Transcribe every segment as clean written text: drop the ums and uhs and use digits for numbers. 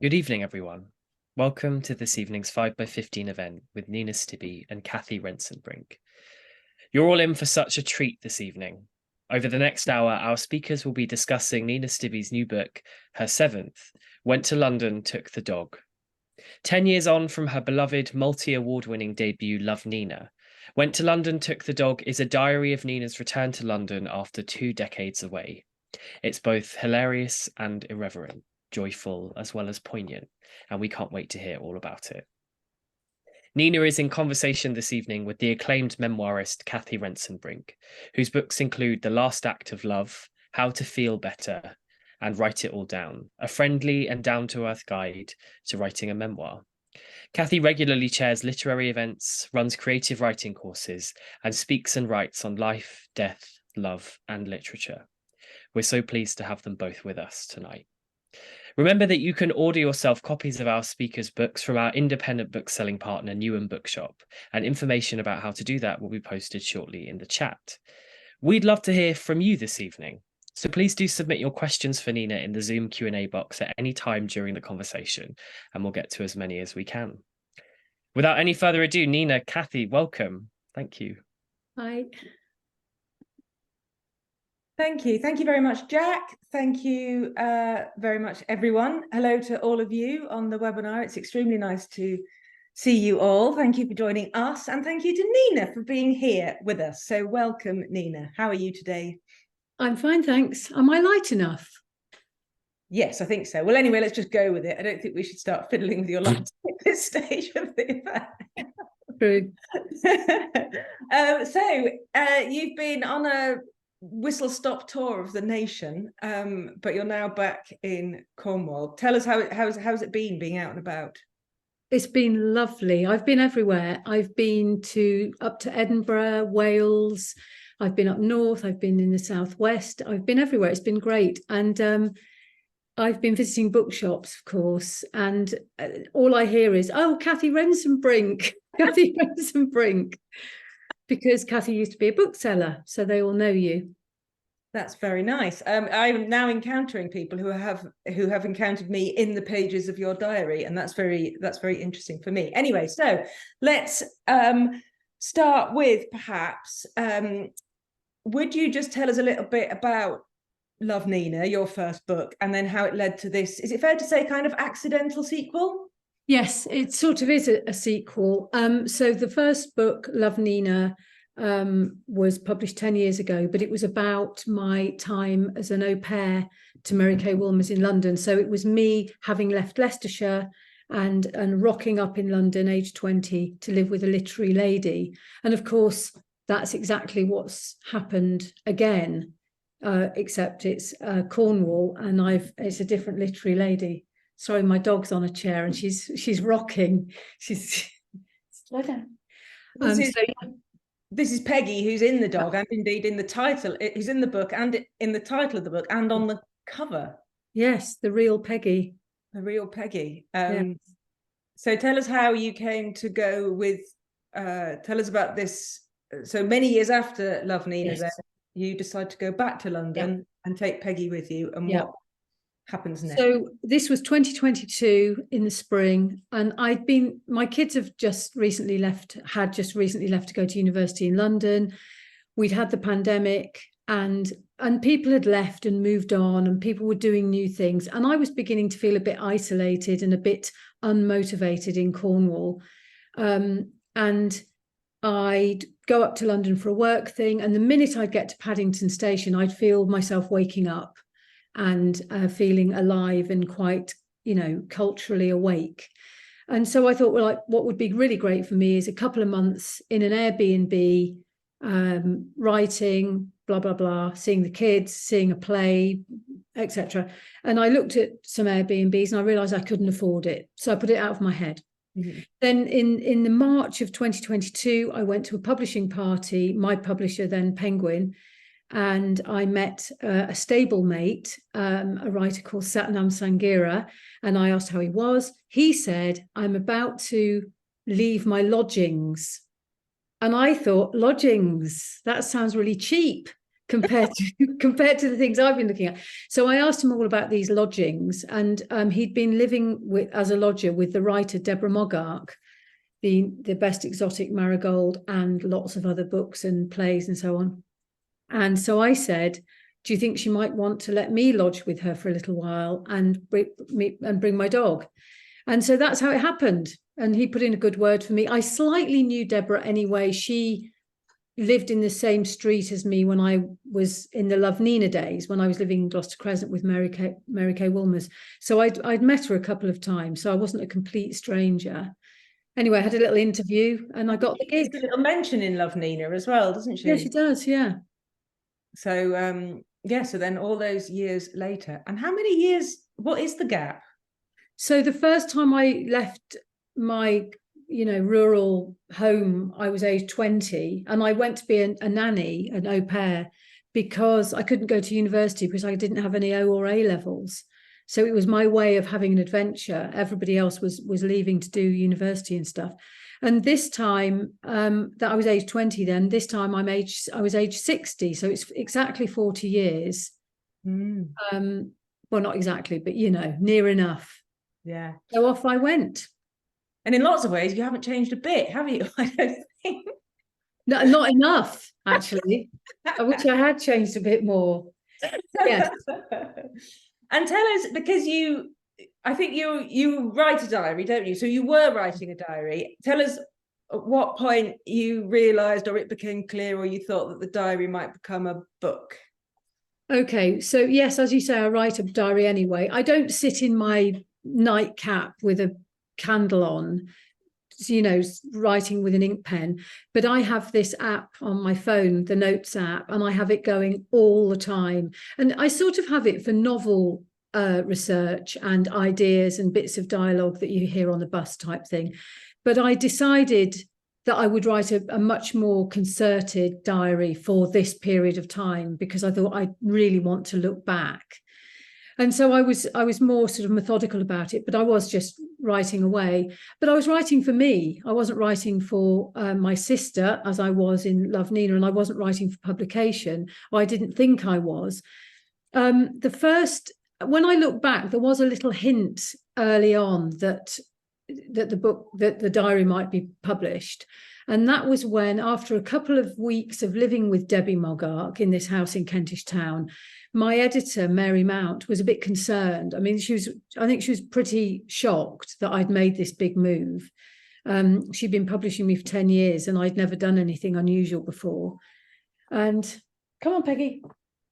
Good evening, everyone. Welcome to this evening's 5x15 event with Nina Stibbe and Cathy Rentzenbrink. You're all in for such a treat this evening. Over the next hour, our speakers will be discussing Nina Stibbe's new book, her seventh, Went to London, Took the Dog. 10 years on from her beloved multi-award-winning debut, Love, Nina, Went to London, Took the Dog is a diary of Nina's return to London after 2 decades away. It's both hilarious and irreverent, joyful as well as poignant, and we can't wait to hear all about it. Nina is in conversation this evening with the acclaimed memoirist Cathy Rentzenbrink, whose books include The Last Act of Love, How to Feel Better, and Write It All Down, a friendly and down-to-earth guide to writing a memoir. Cathy regularly chairs literary events, runs creative writing courses, and speaks and writes on life, death, love, and literature. We're so pleased to have them both with us tonight. Remember that you can order yourself copies of our speakers' books from our independent bookselling partner, Newham Bookshop, and information about how to do that will be posted shortly in the chat. We'd love to hear from you this evening, so please do submit your questions for Nina in the Zoom Q&A box at any time during the conversation, and we'll get to as many as we can. Without any further ado, Nina, Cathy, welcome. Thank you. Hi. Thank you. Thank you very much, Jack. Thank you very much, everyone. Hello to all of you on the webinar. It's extremely nice to see you all. Thank you for joining us. And thank you to Nina for being here with us. So welcome, Nina. How are you today? I'm fine, thanks. Am I light enough? Yes, I think so. Well, anyway, let's just go with it. I don't think we should start fiddling with your lights at this stage of the event. True. You've been on a whistle-stop tour of the nation, but you're now back in Cornwall. Tell us how's it been being out and about? It's been lovely. I've been everywhere. I've been up to Edinburgh, Wales. I've been up north. I've been in the southwest. I've been everywhere. It's been great. And I've been visiting bookshops, of course, and all I hear is, oh, Cathy Rentzenbrink, Cathy Rentzenbrink, because Cathy used to be a bookseller, so they all know you. That's very nice. I'm now encountering people who have encountered me in the pages of your diary, and that's very interesting for me. Anyway, so let's start with perhaps, would you just tell us a little bit about Love, Nina, your first book, and then how it led to this, is it fair to say, kind of accidental sequel? Yes, it sort of is a sequel. So the first book, Love, Nina, was published 10 years ago, but it was about my time as an au pair to Mary Kay Wilmers in London. So it was me having left Leicestershire and rocking up in London, age 20, to live with a literary lady. And of course, that's exactly what's happened again, except it's Cornwall, and it's a different literary lady. Sorry, my dog's on a chair and she's rocking. Slow down. This is Peggy, who's in the dog, and indeed in the title, who's in the book and in the title of the book and on the cover. Yes, the real Peggy. The real Peggy. So tell us how you came to go with, tell us about this. So many years after Love, Nina, yes, you decide to go back to London and take Peggy with you, and what happens next? So this was 2022 in the spring, and my kids had just recently left to go to university in London. We'd had the pandemic, and people had left and moved on, and people were doing new things, and I was beginning to feel a bit isolated and a bit unmotivated in Cornwall. And I'd go up to London for a work thing, and the minute I'd get to Paddington Station, I'd feel myself waking up and feeling alive and quite, culturally awake. And so I thought, well, what would be really great for me is a couple of months in an Airbnb, writing, blah, blah, blah, seeing the kids, seeing a play, etc. And I looked at some Airbnbs and I realised I couldn't afford it. So I put it out of my head. Mm-hmm. Then in the March of 2022, I went to a publishing party, my publisher then Penguin, and I met a stablemate, a writer called Satnam Sangira, and I asked how he was. He said, I'm about to leave my lodgings. And I thought, lodgings, that sounds really cheap. compared to the things I've been looking at. So I asked him all about these lodgings, and he'd been living as a lodger with the writer Deborah Moggark, the Best Exotic Marigold, and lots of other books and plays and so on. And so I said, do you think she might want to let me lodge with her for a little while and bring my dog? And so that's how it happened. And he put in a good word for me. I slightly knew Deborah anyway. She lived in the same street as me when I was in the Love Nina days, when I was living in Gloucester Crescent with Mary Kay Wilmers. So I'd met her a couple of times, so I wasn't a complete stranger. Anyway, I had a little interview and I got the gig. There's a little mention in Love Nina as well, doesn't she? Yeah, she does, yeah. So, so then all those years later, and how many years, what is the gap? So the first time I left my rural home, I was age 20, and I went to be a nanny, an au pair, because I couldn't go to university because I didn't have any O or A levels. So it was my way of having an adventure. Everybody else was leaving to do university and stuff. And this time, that I was age 20 then, this time I was age 60. So it's exactly 40 years. Well, not exactly, but near enough. Yeah. So off I went. And in lots of ways, you haven't changed a bit, have you? I don't think. No, not enough, actually. I wish I had changed a bit more. Yeah. And tell us, because I think you write a diary, don't you? So you were writing a diary. Tell us at what point you realised, or it became clear, or you thought that the diary might become a book. Okay, so yes, as you say, I write a diary anyway. I don't sit in my nightcap with a candle on, writing with an ink pen, but I have this app on my phone, the Notes app, and I have it going all the time. And I sort of have it for novel research and ideas and bits of dialogue that you hear on the bus type thing. But I decided that I would write a much more concerted diary for this period of time, because I thought I really want to look back. And so I was more sort of methodical about it, but I was just writing away. But I was writing for me. I wasn't writing for my sister, as I was in Love Nina, and I wasn't writing for publication. Or I didn't think I was. When I look back, there was a little hint early on that the diary might be published. And that was when, after a couple of weeks of living with Debbie Moggark in this house in Kentish Town, my editor, Mary Mount, was a bit concerned. I mean, I think she was pretty shocked that I'd made this big move. She'd been publishing me for 10 years and I'd never done anything unusual before. And come on, Peggy.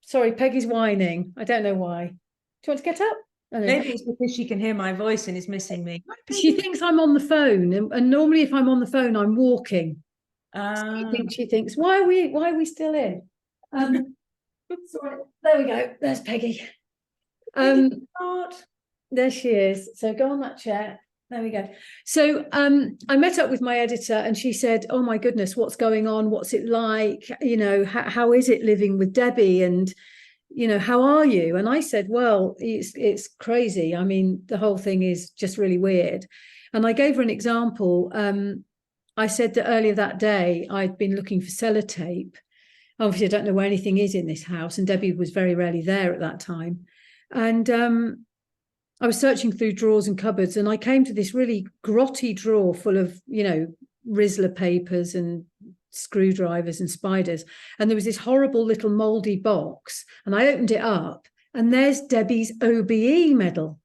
Sorry, Peggy's whining. I don't know why. Do you want to get up? Maybe it's because she can hear my voice and is missing me. She thinks I'm on the phone, and normally if I'm on the phone, I'm walking. She thinks, why are we still in? Sorry, there we go. There's Peggy. There she is. So go on that chair. There we go. So I met up with my editor and she said, oh my goodness, what's going on? What's it like? How is it living with Debbie? And how are you? And I said, well, it's crazy. I mean, the whole thing is just really weird. And I gave her an example. I said that earlier that day, I'd been looking for sellotape. Obviously, I don't know where anything is in this house. And Debbie was very rarely there at that time. And I was searching through drawers and cupboards and I came to this really grotty drawer full of, Rizzler papers and screwdrivers and spiders. And there was this horrible little mouldy box and I opened it up and there's Debbie's OBE medal.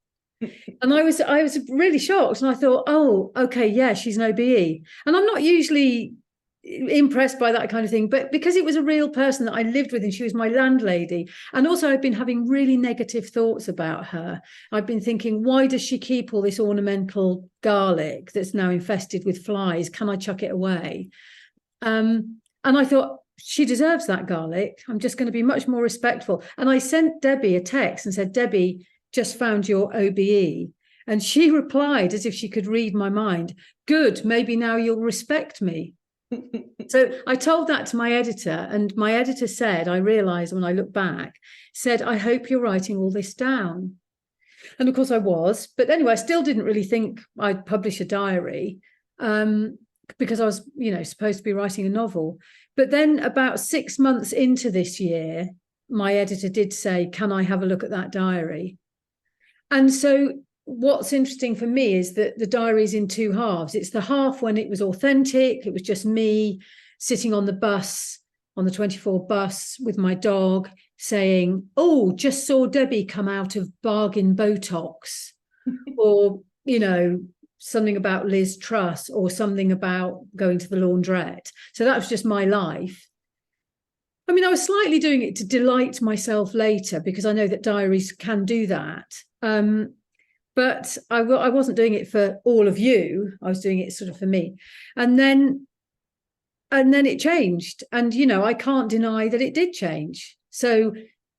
And I was really shocked and I thought, oh, okay, yeah, she's an OBE. And I'm not usually impressed by that kind of thing, but because it was a real person that I lived with and she was my landlady, and also I've been having really negative thoughts about her. I've been thinking, why does she keep all this ornamental garlic that's now infested with flies? Can I chuck it away? And I thought, she deserves that garlic. I'm just going to be much more respectful. And I sent Debbie a text and said, Debbie, just found your OBE. And she replied as if she could read my mind, good, maybe now you'll respect me. So I told that to my editor, and my editor said, I realised when I look back, said, I hope you're writing all this down. And of course I was. But anyway, I still didn't really think I'd publish a diary because I was, supposed to be writing a novel. But then about 6 months into this year, my editor did say, can I have a look at that diary? And so what's interesting for me is that the diary is in two halves. It's the half when it was authentic. It was just me sitting on the bus, on the 24 bus with my dog, saying, oh, just saw Debbie come out of bargain Botox, or, you know, something about Liz Truss, or something about going to the laundrette. So that was just my life. I mean, I was slightly doing it to delight myself later, because I know that diaries can do that. But I wasn't doing it for all of you. I was doing it sort of for me. And then it changed. And, you know, I can't deny that it did change. So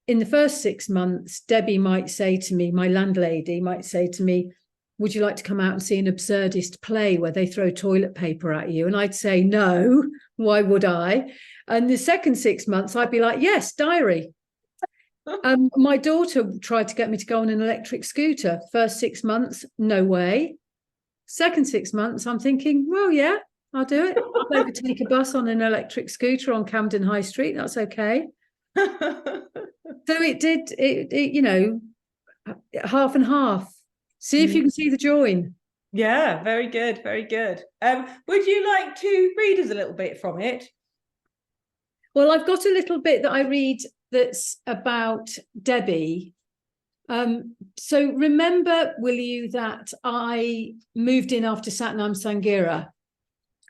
in the first 6 months, Debbie might say to me, my landlady might say to me, would you like to come out and see an absurdist play where they throw toilet paper at you? And I'd say, no, why would I? And the second 6 months, I'd be like, yes, diary. My daughter tried to get me to go on an electric scooter. First 6 months, no way. Second 6 months, I'm thinking, well, yeah, I'll do it. I'll overtake a bus on an electric scooter on Camden High Street. That's okay. So it did, you know, half and half. See if you can see the join. Yeah, very good, very good. Would you like to read us a little bit from it? Well, I've got a little bit that I read that's about Debbie. So remember, will you, that I moved in after Satnam Sangira,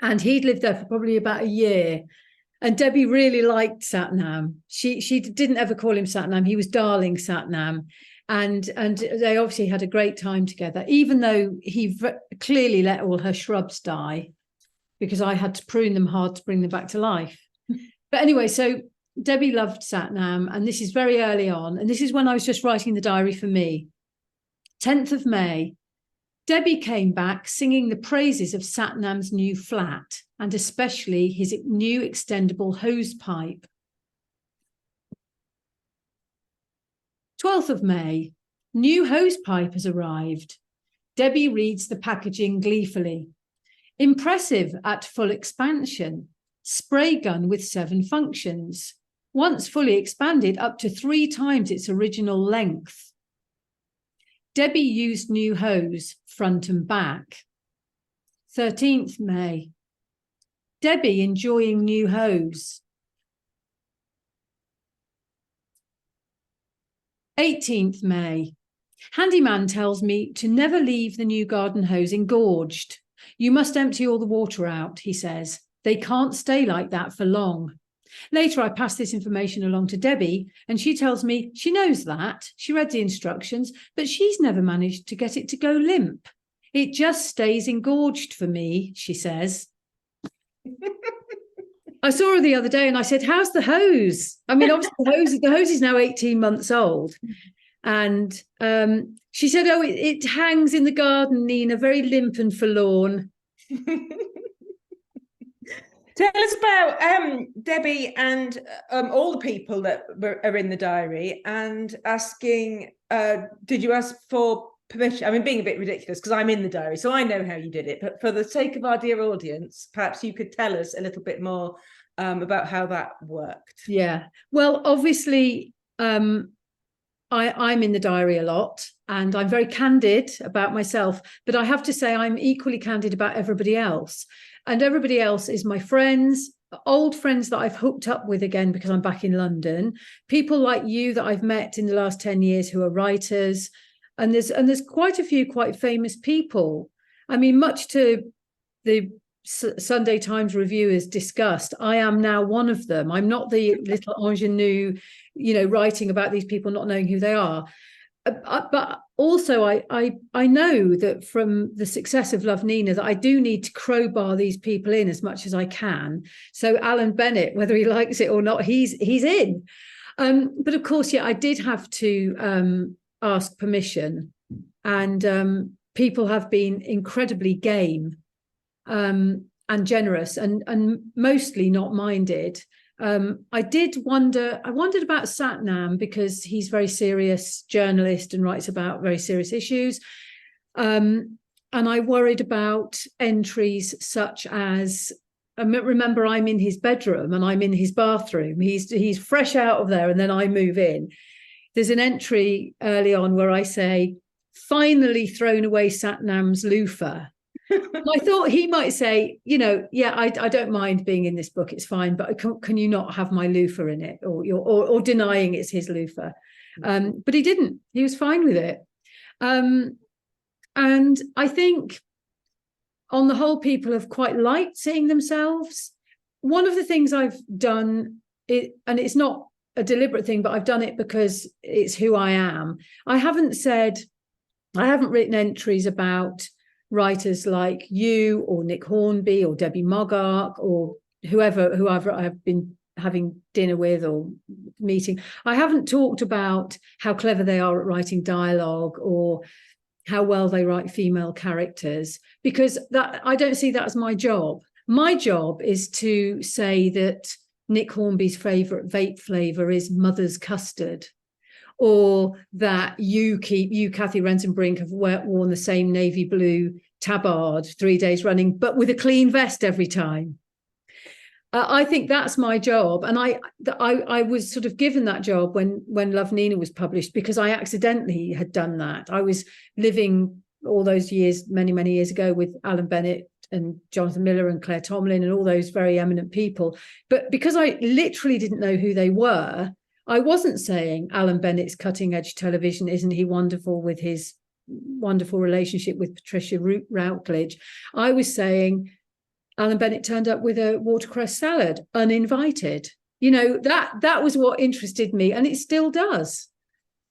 and he'd lived there for probably about a year. And Debbie really liked Satnam. She didn't ever call him Satnam. He was darling Satnam. And they obviously had a great time together, even though he clearly let all her shrubs die, because I had to prune them hard to bring them back to life. But anyway, so Debbie loved Satnam, and this is very early on. And this is when I was just writing the diary for me. 10th of May, Debbie came back singing the praises of Satnam's new flat, and especially his new extendable hose pipe. 12th of May, new hose pipe has arrived. Debbie reads the packaging gleefully. Impressive at full expansion. Spray gun with 7 functions. Once fully expanded up to 3 times its original length. Debbie used new hose, front and back. 13th May. Debbie enjoying new hose. 18th May. Handyman tells me to never leave the new garden hose engorged. You must empty all the water out, he says. They can't stay like that for long. Later, I pass this information along to Debbie, and she tells me she knows that. She read the instructions, but she's never managed to get it to go limp. It just stays engorged for me, she says. I saw her the other day and I said, how's the hose? I mean, obviously the hose is now 18 months old. And she said, oh, it hangs in the garden, Nina, very limp and forlorn. Tell us about Debbie and all the people that are in the diary, and asking, did you ask for permission? I mean, being a bit ridiculous because I'm in the diary, so I know how you did it. But for the sake of our dear audience, perhaps you could tell us a little bit more about how that worked. Yeah, well, obviously, I'm in the diary a lot, and I'm very candid about myself, but I have to say I'm equally candid about everybody else. And everybody else is my friends, old friends that I've hooked up with again because I'm back in London, people like you that I've met in the last 10 years who are writers. And there's quite a few quite famous people. I mean, much to the Sunday Times reviewers' disgust, I am now one of them. I'm not the little ingenue, writing about these people not knowing who they are. But also, I know that from the success of Love Nina that I do need to crowbar these people in as much as I can. So Alan Bennett, whether he likes it or not, he's in. But of course, yeah, I did have to ask permission, and people have been incredibly game and generous, and mostly not minded. I wondered about Satnam because he's a very serious journalist and writes about very serious issues. And I worried about entries such as remember I'm in his bedroom and I'm in his bathroom. He's fresh out of there, and then I move in. There's an entry early on where I say, "Finally thrown away Satnam's loofah." I thought he might say, I don't mind being in this book, it's fine, but can you not have my loofah in it, or denying it's his loofah? But he didn't. He was fine with it. And I think on the whole, people have quite liked seeing themselves. One of the things I've done, and it's not a deliberate thing, but I've done it because it's who I am. I haven't written entries about writers like you or Nick Hornby or Debbie Moggark or whoever I've been having dinner with or meeting. I haven't talked about how clever they are at writing dialogue or how well they write female characters, because that I don't see that as my job. My job is to say that Nick Hornby's favourite vape flavour is mother's custard, or that you, Cathy Rentzenbrink, have worn the same navy blue tabard 3 days running, but with a clean vest every time. I think that's my job. And I was sort of given that job when Love Nina was published, because I accidentally had done that. I was living all those years, many, many years ago, with Alan Bennett and Jonathan Miller and Claire Tomlin and all those very eminent people. But because I literally didn't know who they were, I wasn't saying Alan Bennett's cutting edge television, isn't he wonderful, with his wonderful relationship with Patricia Routledge. I was saying Alan Bennett turned up with a watercress salad, uninvited. That was what interested me, and it still does.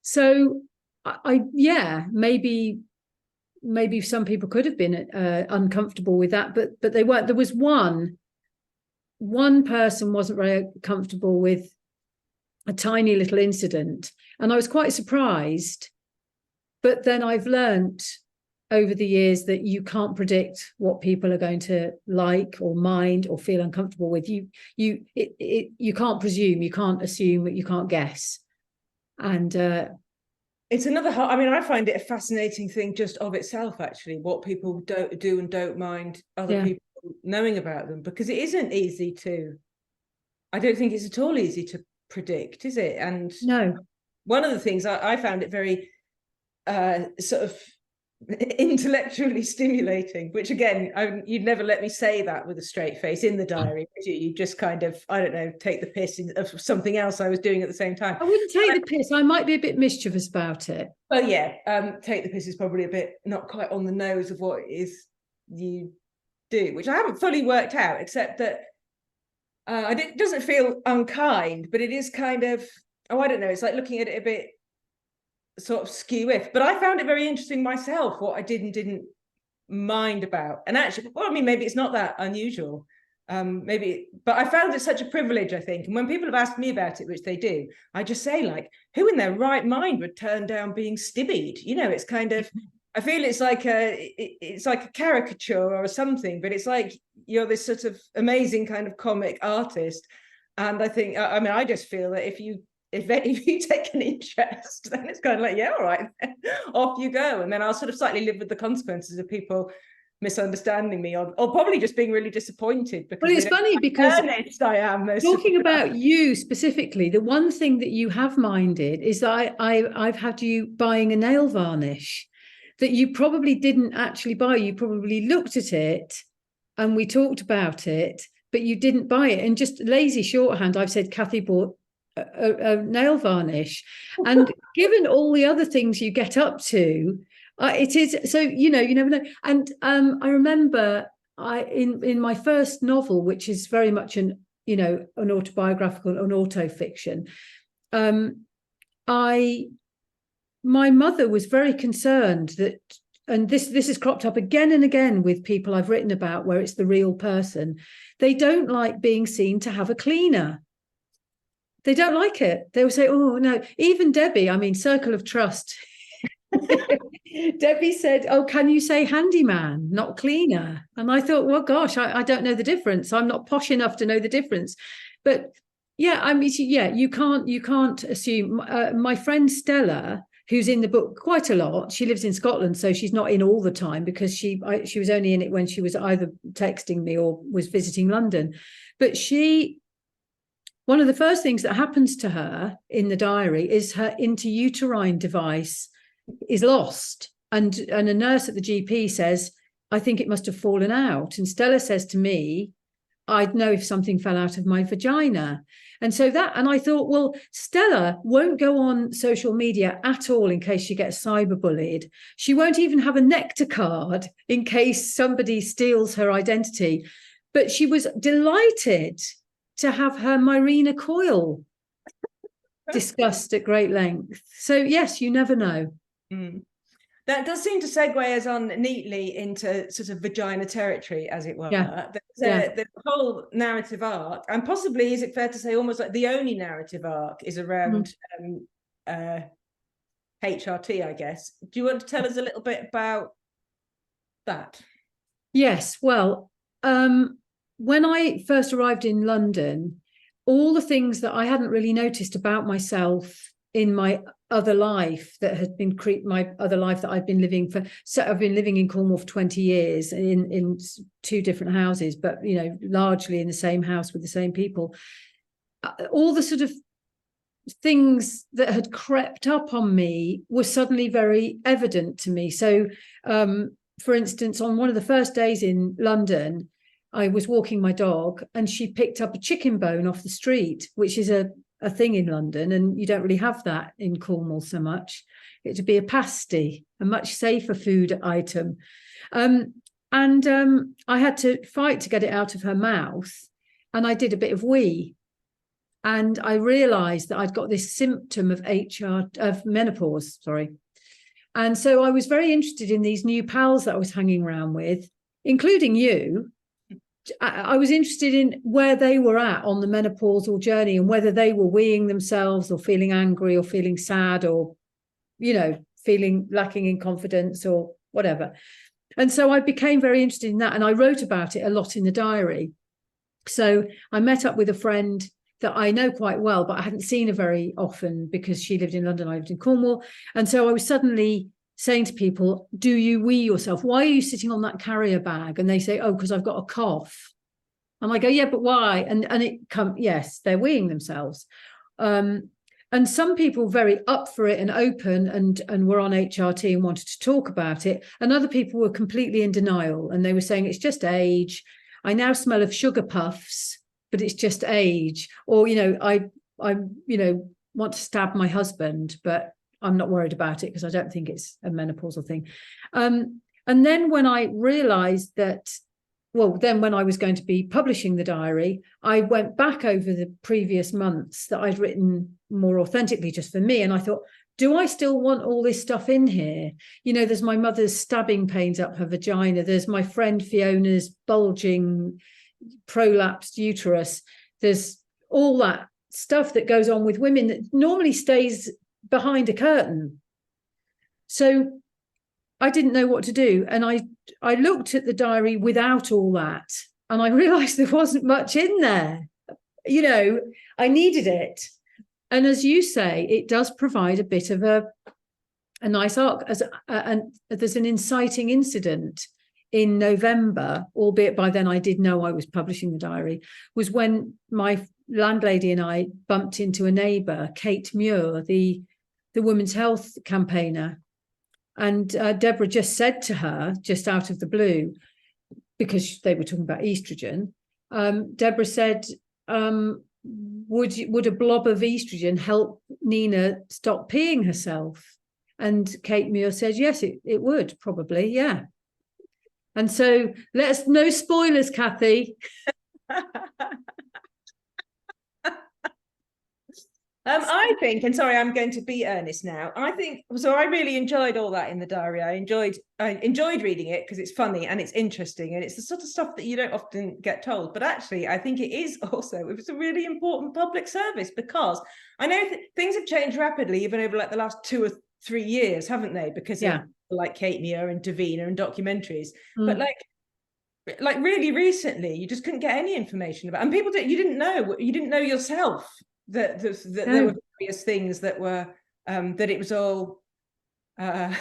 So maybe some people could have been uncomfortable with that, but they weren't. There was one person wasn't very comfortable with a tiny little incident, and I was quite surprised. But then I've learnt over the years that you can't predict what people are going to like or mind or feel uncomfortable with. You can't presume, you can't assume, you can't guess. And it's another, I find it a fascinating thing just of itself, actually, what people do and don't mind other people knowing about them, because it isn't easy I don't think it's at all easy to predict, is it? And no, one of the things I found it very sort of intellectually stimulating, which again, you'd never let me say that with a straight face in the diary, would you? You just kind of, I don't know, take the piss of something else I was doing at the same time. I wouldn't take the piss. I might be a bit mischievous about it. Well, take the piss is probably a bit not quite on the nose of what it is you do, which I haven't fully worked out, except that it doesn't feel unkind, but it is kind of, I don't know, it's like looking at it a bit sort of skew-if, but I found it very interesting myself, what I did and didn't mind about. And actually, maybe it's not that unusual, but I found it such a privilege, I think. And when people have asked me about it, which they do, I just say, like, who in their right mind would turn down being stibbied? It's kind of, I feel it's like a caricature or something, but it's like you're this sort of amazing kind of comic artist. And I think, I just feel that if you take an interest, then it's kind of like, all right, off you go. And then I'll sort of slightly live with the consequences of people misunderstanding me or probably just being really disappointed. Because it's funny because I am talking about you specifically, the one thing that you have minded is that I've had you buying a nail varnish that you probably didn't actually buy. You probably looked at it and we talked about it, but you didn't buy it. And just lazy shorthand, I've said Cathy bought a nail varnish. And given all the other things you get up to, it is so, you never know. And I remember in my first novel, which is very much an autobiographical, an autofiction, my mother was very concerned that, and this has cropped up again and again with people I've written about where it's the real person, they don't like being seen to have a cleaner. They don't like it. They will say, oh, no. Even Debbie, Circle of Trust. Debbie said, oh, can you say handyman, not cleaner? And I thought, well, gosh, I don't know the difference. I'm not posh enough to know the difference. But you can't assume. My friend Stella, who's in the book quite a lot. She lives in Scotland, so she's not in all the time because she was only in it when she was either texting me or was visiting London. But one of the first things that happens to her in the diary is her intrauterine device is lost. And a nurse at the GP says, I think it must have fallen out. And Stella says to me, I'd know if something fell out of my vagina. And I thought, well, Stella won't go on social media at all in case she gets cyberbullied. She won't even have a nectar card in case somebody steals her identity. But she was delighted to have her Mirena coil discussed at great length. So yes, you never know. That does seem to segue us on neatly into sort of vagina territory, as it were. Yeah. The whole narrative arc, and possibly, is it fair to say, almost like the only narrative arc is around HRT, I guess. Do you want to tell us a little bit about that? Yes. Well, when I first arrived in London, all the things that I hadn't really noticed about myself in my other life that had been my other life that I've been living for. So I've been living in Cornwall for 20 years in two different houses, but, you know, largely in the same house with the same people. All the sort of things that had crept up on me were suddenly very evident to me. So, for instance, on one of the first days in London, I was walking my dog and she picked up a chicken bone off the street, which is a thing in London, and you don't really have that in Cornwall so much. It would be a pasty, a much safer food item. I had to fight to get it out of her mouth, and I did a bit of wee. And I realised that I'd got this symptom of menopause, And so I was very interested in these new pals that I was hanging around with, including you. I was interested in where they were at on the menopausal journey and whether they were weeing themselves or feeling angry or feeling sad or, you know, feeling lacking in confidence or whatever. And so I became very interested in that, and I wrote about it a lot in the diary. So I met up with a friend that I know quite well, but I hadn't seen her very often because she lived in London, I lived in Cornwall. And so I was suddenly saying to people, do you wee yourself? Why are you sitting on that carrier bag? And they say, oh, because I've got a cough. And I go, yeah, but why? And yes, they're weeing themselves. And some people very up for it and open and were on HRT and wanted to talk about it. And other people were completely in denial. And they were saying, it's just age. I now smell of sugar puffs, but it's just age. Or, you know, I want to stab my husband, but I'm not worried about it because I don't think it's a menopausal thing. And then when I realized that, when I was going to be publishing the diary, I went back over the previous months that I'd written more authentically just for me. And I thought, do I still want all this stuff in here? You know, there's my mother's stabbing pains up her vagina. There's my friend Fiona's bulging, prolapsed uterus. There's all that stuff that goes on with women that normally stays behind a curtain. So I didn't know what to do. And I looked at the diary without all that, and I realized there wasn't much in there. You know, I needed it. And as you say, it does provide a bit of a nice arc. And there's an inciting incident in November, albeit by then I did know I was publishing the diary, was when my landlady and I bumped into a neighbour, Kate Muir, the women's health campaigner. And Deborah just said to her, just out of the blue, because they were talking about estrogen, Deborah said, would a blob of estrogen help Nina stop peeing herself? And Kate Muir said, yes, it would probably, yeah. And so no spoilers, Cathy. I think, and sorry, I'm going to be earnest now. I think so. I really enjoyed all that in the diary. I enjoyed reading it because it's funny and it's interesting and it's the sort of stuff that you don't often get told. But actually, I think it was a really important public service because I know things have changed rapidly, even over like the last 2 or 3 years, haven't they? Because of like Kate Muir and Davina and documentaries, but like really recently, you just couldn't get any information about, and people you didn't know yourself. That there were various things that were that it was all that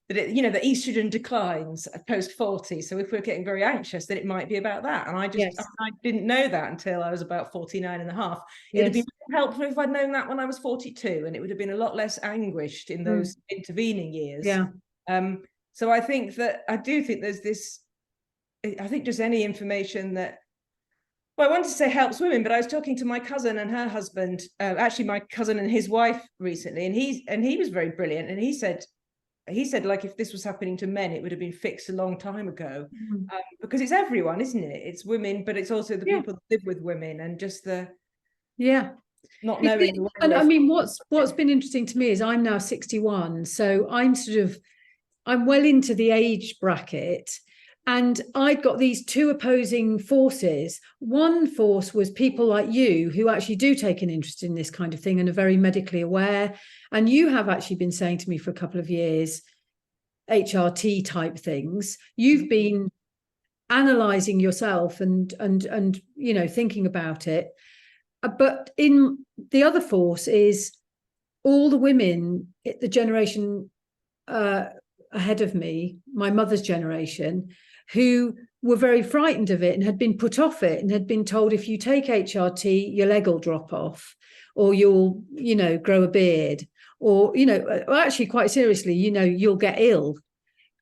the estrogen declines post 40. So if we're getting very anxious, then it might be about that. And I didn't know that until I was about 49 and a half. It'd have been helpful if I'd known that when I was 42, and it would have been a lot less anguished in those intervening years. Yeah. So I think that I do think there's this, I think just any information that, well, I wanted to say helps women, but I was talking to my cousin and her husband, actually my cousin and his wife recently, and he was very brilliant. And he said, like, if this was happening to men, it would have been fixed a long time ago, because it's everyone, isn't it? It's women, but it's also the people that live with women, and just the not knowing. And I mean, what's been interesting to me is I'm now 61, so I'm well into the age bracket, and I'd got these two opposing forces. One force was people like you who actually do take an interest in this kind of thing and are very medically aware. And you have actually been saying to me for a couple of years, HRT type things. You've been analysing yourself and thinking about it. But in the other force is all the women, the generation ahead of me, my mother's generation, who were very frightened of it and had been put off it and had been told, if you take HRT, your leg will drop off, or you'll, grow a beard, or, actually quite seriously, you'll get ill.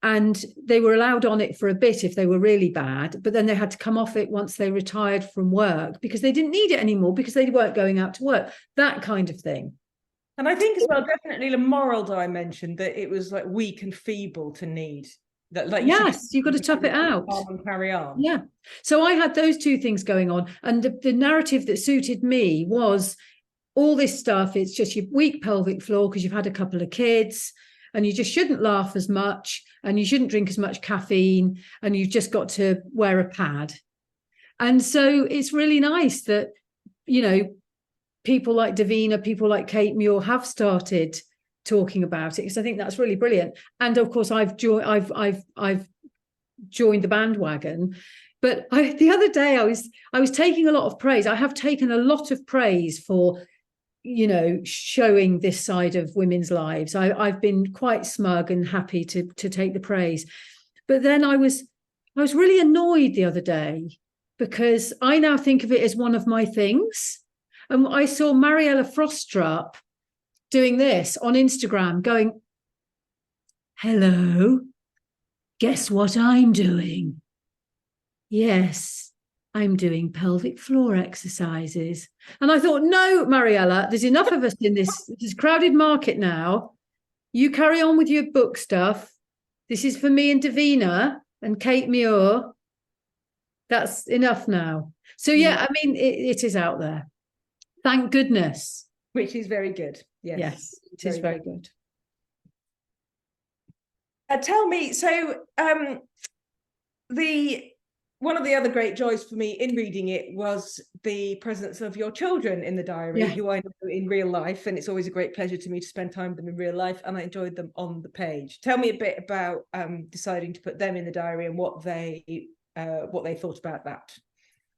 And they were allowed on it for a bit if they were really bad, but then they had to come off it once they retired from work because they didn't need it anymore because they weren't going out to work, that kind of thing. And I think as well, definitely the moral dimension, that it was like weak and feeble to need that. Like, you've got to tough it out and carry on. Yeah. So I had those two things going on, and the narrative that suited me was all this stuff. It's just your weak pelvic floor because you've had a couple of kids, and you just shouldn't laugh as much, and you shouldn't drink as much caffeine, and you've just got to wear a pad. And so it's really nice that people like Davina, people like Kate Muir have started talking about it, because I think that's really brilliant. And of course, I've joined the bandwagon. But the other day I was taking a lot of praise. I have taken a lot of praise for showing this side of women's lives. I've been quite smug and happy to take the praise. But then I was really annoyed the other day, because I now think of it as one of my things. And I saw Mariella Frostrup doing this on Instagram, going, hello, guess what I'm doing? Yes, I'm doing pelvic floor exercises. And I thought, no, Mariella, there's enough of us in this crowded market now. You carry on with your book stuff. This is for me and Davina and Kate Muir. That's enough now. So, I mean, it is out there. Thank goodness. Which is very good. Yes, it is very good. Tell me, so one of the other great joys for me in reading it was the presence of your children in the diary, who I know in real life, and it's always a great pleasure to me to spend time with them in real life, and I enjoyed them on the page. Tell me a bit about deciding to put them in the diary and what they thought about that.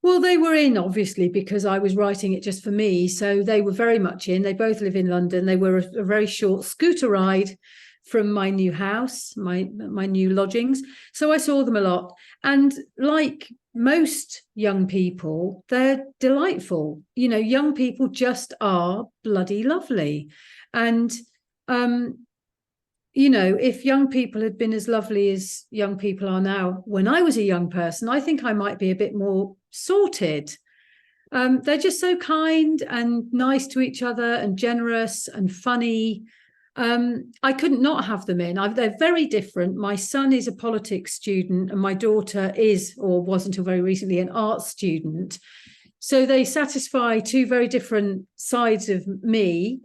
Well, they were in, obviously, because I was writing it just for me. So they were very much in. They both live in London. They were a very short scooter ride from my new house, my new lodgings. So I saw them a lot. And like most young people, they're delightful. Young people just are bloody lovely. And, if young people had been as lovely as young people are now, when I was a young person, I think I might be a bit more sorted. They're just so kind and nice to each other and generous and funny. I couldn't not have them in. They're very different. My son is a politics student and my daughter is, or was until very recently, an art student. So they satisfy two very different sides of me.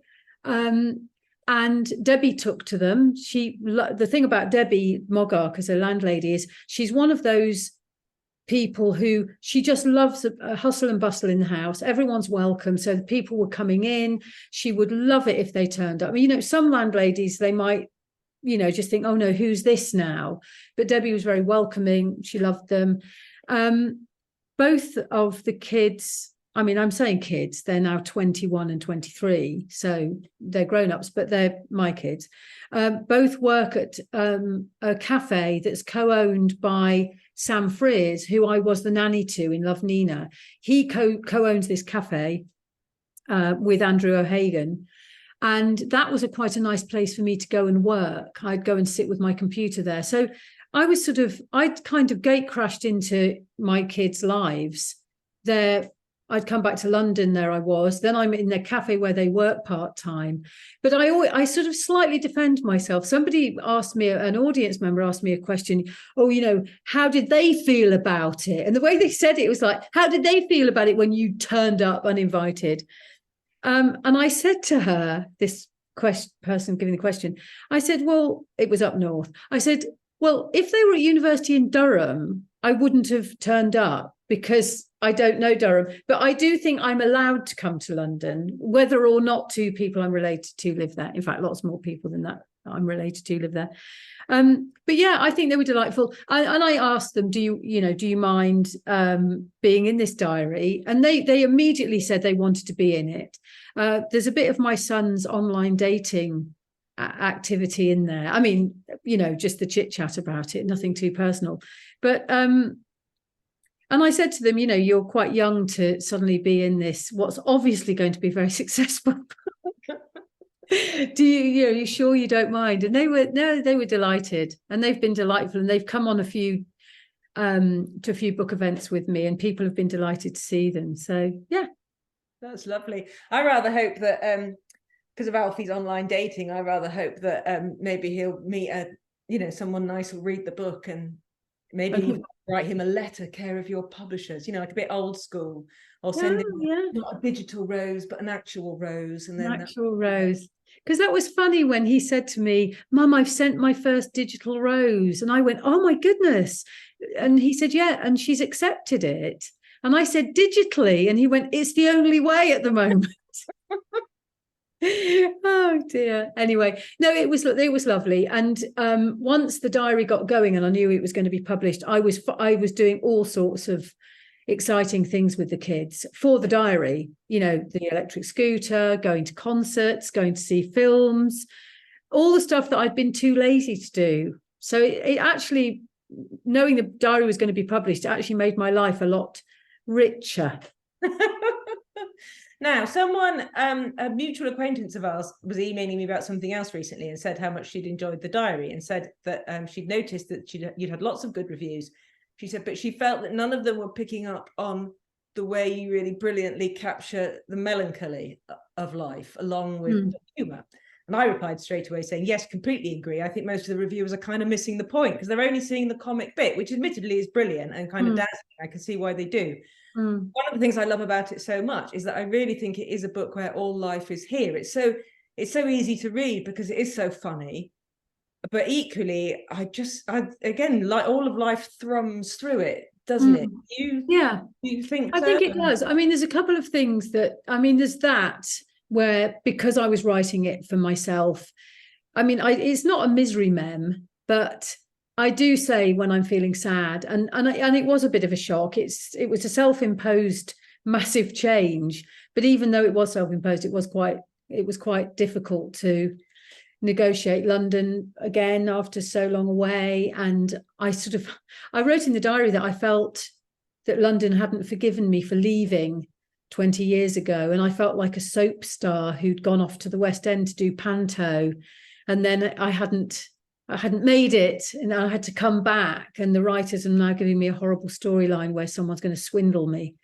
And Debbie took to them. The thing about Debbie Moggark as a landlady is she's one of those people who she just loves a hustle and bustle in the house. Everyone's welcome. So the people were coming in. She would love it if they turned up. Some landladies, they might, just think, oh no, who's this now? But Debbie was very welcoming. She loved them. Both of the kids I mean, I'm saying kids, they're now 21 and 23, so they're grown-ups, but they're my kids. Both work at a cafe that's co-owned by Sam Frears, who I was the nanny to in Love, Nina. He co-owns this cafe with Andrew O'Hagan. And that was quite a nice place for me to go and work. I'd go and sit with my computer there. So I'd kind of gate crashed into my kids' lives there. I'd come back to London, there I was. Then I'm in their cafe where they work part-time. But I sort of slightly defend myself. Somebody asked me, an audience member asked me a question, oh, you know, how did they feel about it? And the way they said it was like, how did they feel about it when you turned up uninvited? And I said to her, this person giving the question, I said, well, it was up north. I said, well, if they were at university in Durham, I wouldn't have turned up because I don't know Durham. But I do think I'm allowed to come to London, whether or not two people I'm related to live there. In fact, lots more people than that I'm related to live there. But yeah, I think they were delightful. And I asked them, do you mind being in this diary? And they immediately said they wanted to be in it. There's a bit of my son's online dating activity in there. I mean, you know, just the chit chat about it, nothing too personal. But and I said to them, you know, you're quite young to suddenly be in this, what's obviously going to be very successful. Are you sure you don't mind? And they were delighted, and they've been delightful, and they've come on to a few book events with me, and people have been delighted to see them. So yeah, that's lovely. I rather hope that because of Alfie's online dating, I rather hope that maybe he'll meet someone nice who'll read the book, and maybe he'll write him a letter, care of your publishers, you know, like a bit old school, or send him not a digital rose but an actual rose, and then an actual rose. Because that was funny when he said to me, Mum, I've sent my first digital rose. And I went, oh my goodness. And he said, yeah, and she's accepted it. And I said, digitally. And he went, it's the only way at the moment. Oh dear. Anyway, no, it was lovely. And once the diary got going and I knew it was going to be published, I was doing all sorts of exciting things with the kids for the diary, you know, the electric scooter, going to concerts, going to see films, all the stuff that I'd been too lazy to do. So it actually, knowing the diary was going to be published, actually made my life a lot richer. Now, someone, a mutual acquaintance of ours, was emailing me about something else recently and said how much she'd enjoyed the diary, and said that she'd noticed that you'd had lots of good reviews. She said, but she felt that none of them were picking up on the way you really brilliantly capture the melancholy of life along with the humour. And I replied straight away saying, yes, completely agree. I think most of the reviewers are kind of missing the point because they're only seeing the comic bit, which admittedly is brilliant and kind of dazzling. I can see why they do. One of the things I love about it so much is that I really think it is a book where all life is here. It's so easy to read because it is so funny. But equally, again, like all of life thrums through it, doesn't it? You think? I think it does. I mean, there's a couple of things there's that where, because I was writing it for myself, I mean, it's not a misery mem, but I do say when I'm feeling sad, and it was a bit of a shock. It was a self-imposed massive change, but even though it was self-imposed, it was quite difficult to negotiate London again after so long away. And I wrote in the diary that I felt that London hadn't forgiven me for leaving 20 years ago, and I felt like a soap star who'd gone off to the West End to do panto, and then I hadn't made it, and I had to come back, and the writers are now giving me a horrible storyline where someone's going to swindle me.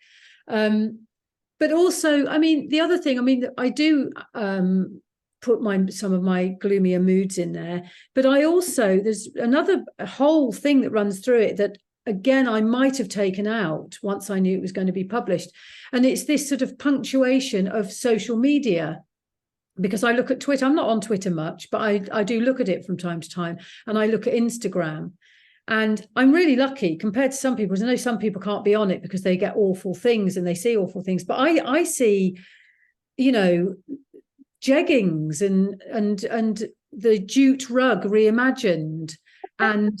But also, I mean, the other thing, I mean, I do put some of my gloomier moods in there, but there's another whole thing that runs through it that, again, I might have taken out once I knew it was going to be published. And it's this sort of punctuation of social media, because I look at Twitter. I'm not on Twitter much, but I do look at it from time to time, and I look at Instagram. And I'm really lucky compared to some people. I know some people can't be on it because they get awful things and they see awful things, but I see, you know, jeggings and the jute rug reimagined, and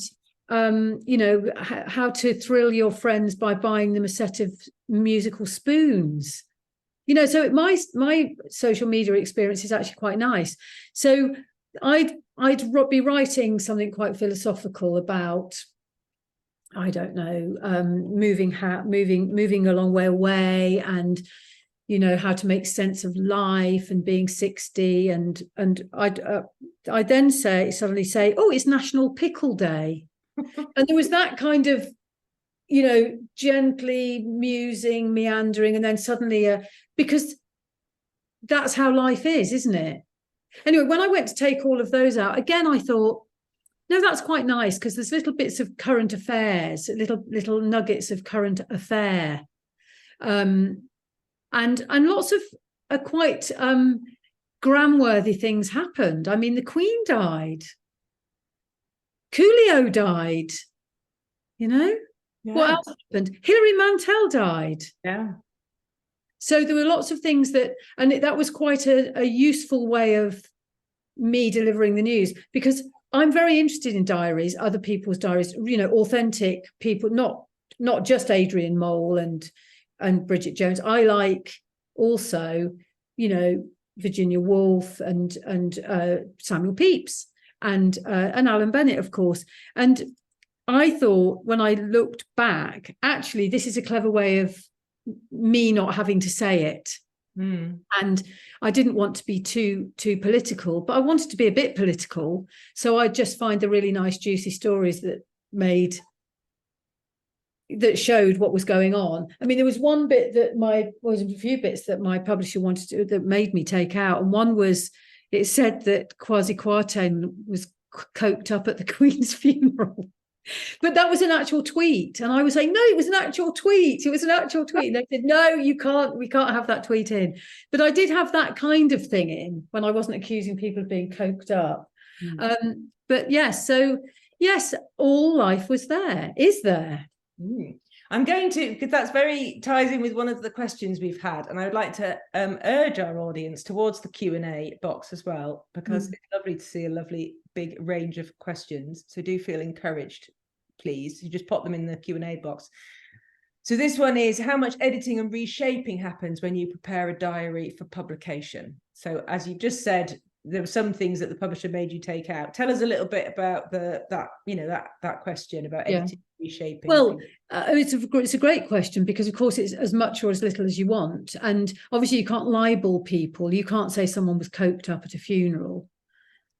how to thrill your friends by buying them a set of musical spoons. So my social media experience is actually quite nice. So I'd be writing something quite philosophical about, I don't know, moving a long way, and how to make sense of life and being 60, and I'd then suddenly say, oh, it's National Pickle Day. And there was that kind of, gently musing, meandering, and then suddenly, because that's how life is, isn't it? Anyway, when I went to take all of those out, again, I thought, no, that's quite nice, because there's little bits of current affairs, little nuggets of current affair. And lots of quite Gram-worthy things happened. I mean, the Queen died. Coolio died. What else happened? Hilary Mantel died. Yeah. So there were lots of things that was quite a useful way of me delivering the news, because I'm very interested in diaries, other people's diaries, authentic people, not just Adrian Mole and Bridget Jones. I like also, Virginia Woolf and Samuel Pepys and Alan Bennett, of course. And I thought, when I looked back, actually, this is a clever way of me not having to say it. And I didn't want to be too political, but I wanted to be a bit political. So I just find the really nice, juicy stories that showed what was going on. I mean, there was one bit a few bits that my publisher wanted to, that made me take out. And one was, it said that Kwasi Kwarteng was coked up at the Queen's funeral. But that was an actual tweet. And I was saying, no, it was an actual tweet. It was an actual tweet. And they said, no, we can't have that tweet in. But I did have that kind of thing in when I wasn't accusing people of being coked up. But yes, all life was there, is there. I'm going to, because that's very ties in with one of the questions we've had, and I would like to urge our audience towards the Q&A box as well, because it's lovely to see a lovely big range of questions. So do feel encouraged, please. You just pop them in the Q&A box. So this one is, how much editing and reshaping happens when you prepare a diary for publication? So as you just said, there were some things that the publisher made you take out. Tell us a little bit about that question about editing, reshaping. Well, it's a great question, because of course it's as much or as little as you want, and obviously you can't libel people. You can't say someone was coked up at a funeral,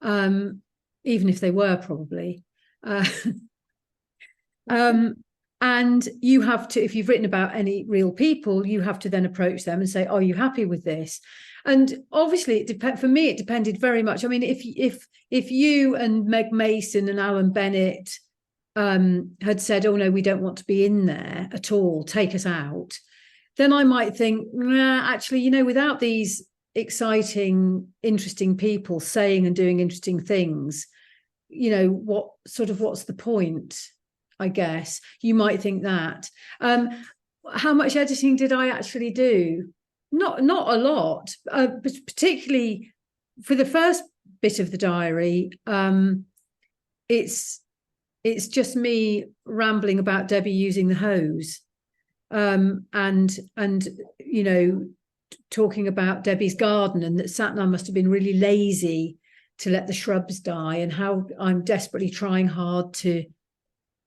even if they were, probably. And you have to, if you've written about any real people, you have to then approach them and say, are you happy with this? And obviously, for me, it depended very much. I mean, if you and Meg Mason and Alan Bennett had said, oh, no, we don't want to be in there at all, take us out, then I might think, actually, without these exciting, interesting people saying and doing interesting things, what's the point? I guess you might think that. How much editing did I actually do? Not a lot, particularly for the first bit of the diary. It's just me rambling about Debbie using the hose, and talking about Debbie's garden, and that Satnam must have been really lazy to let the shrubs die, and how I'm desperately trying hard to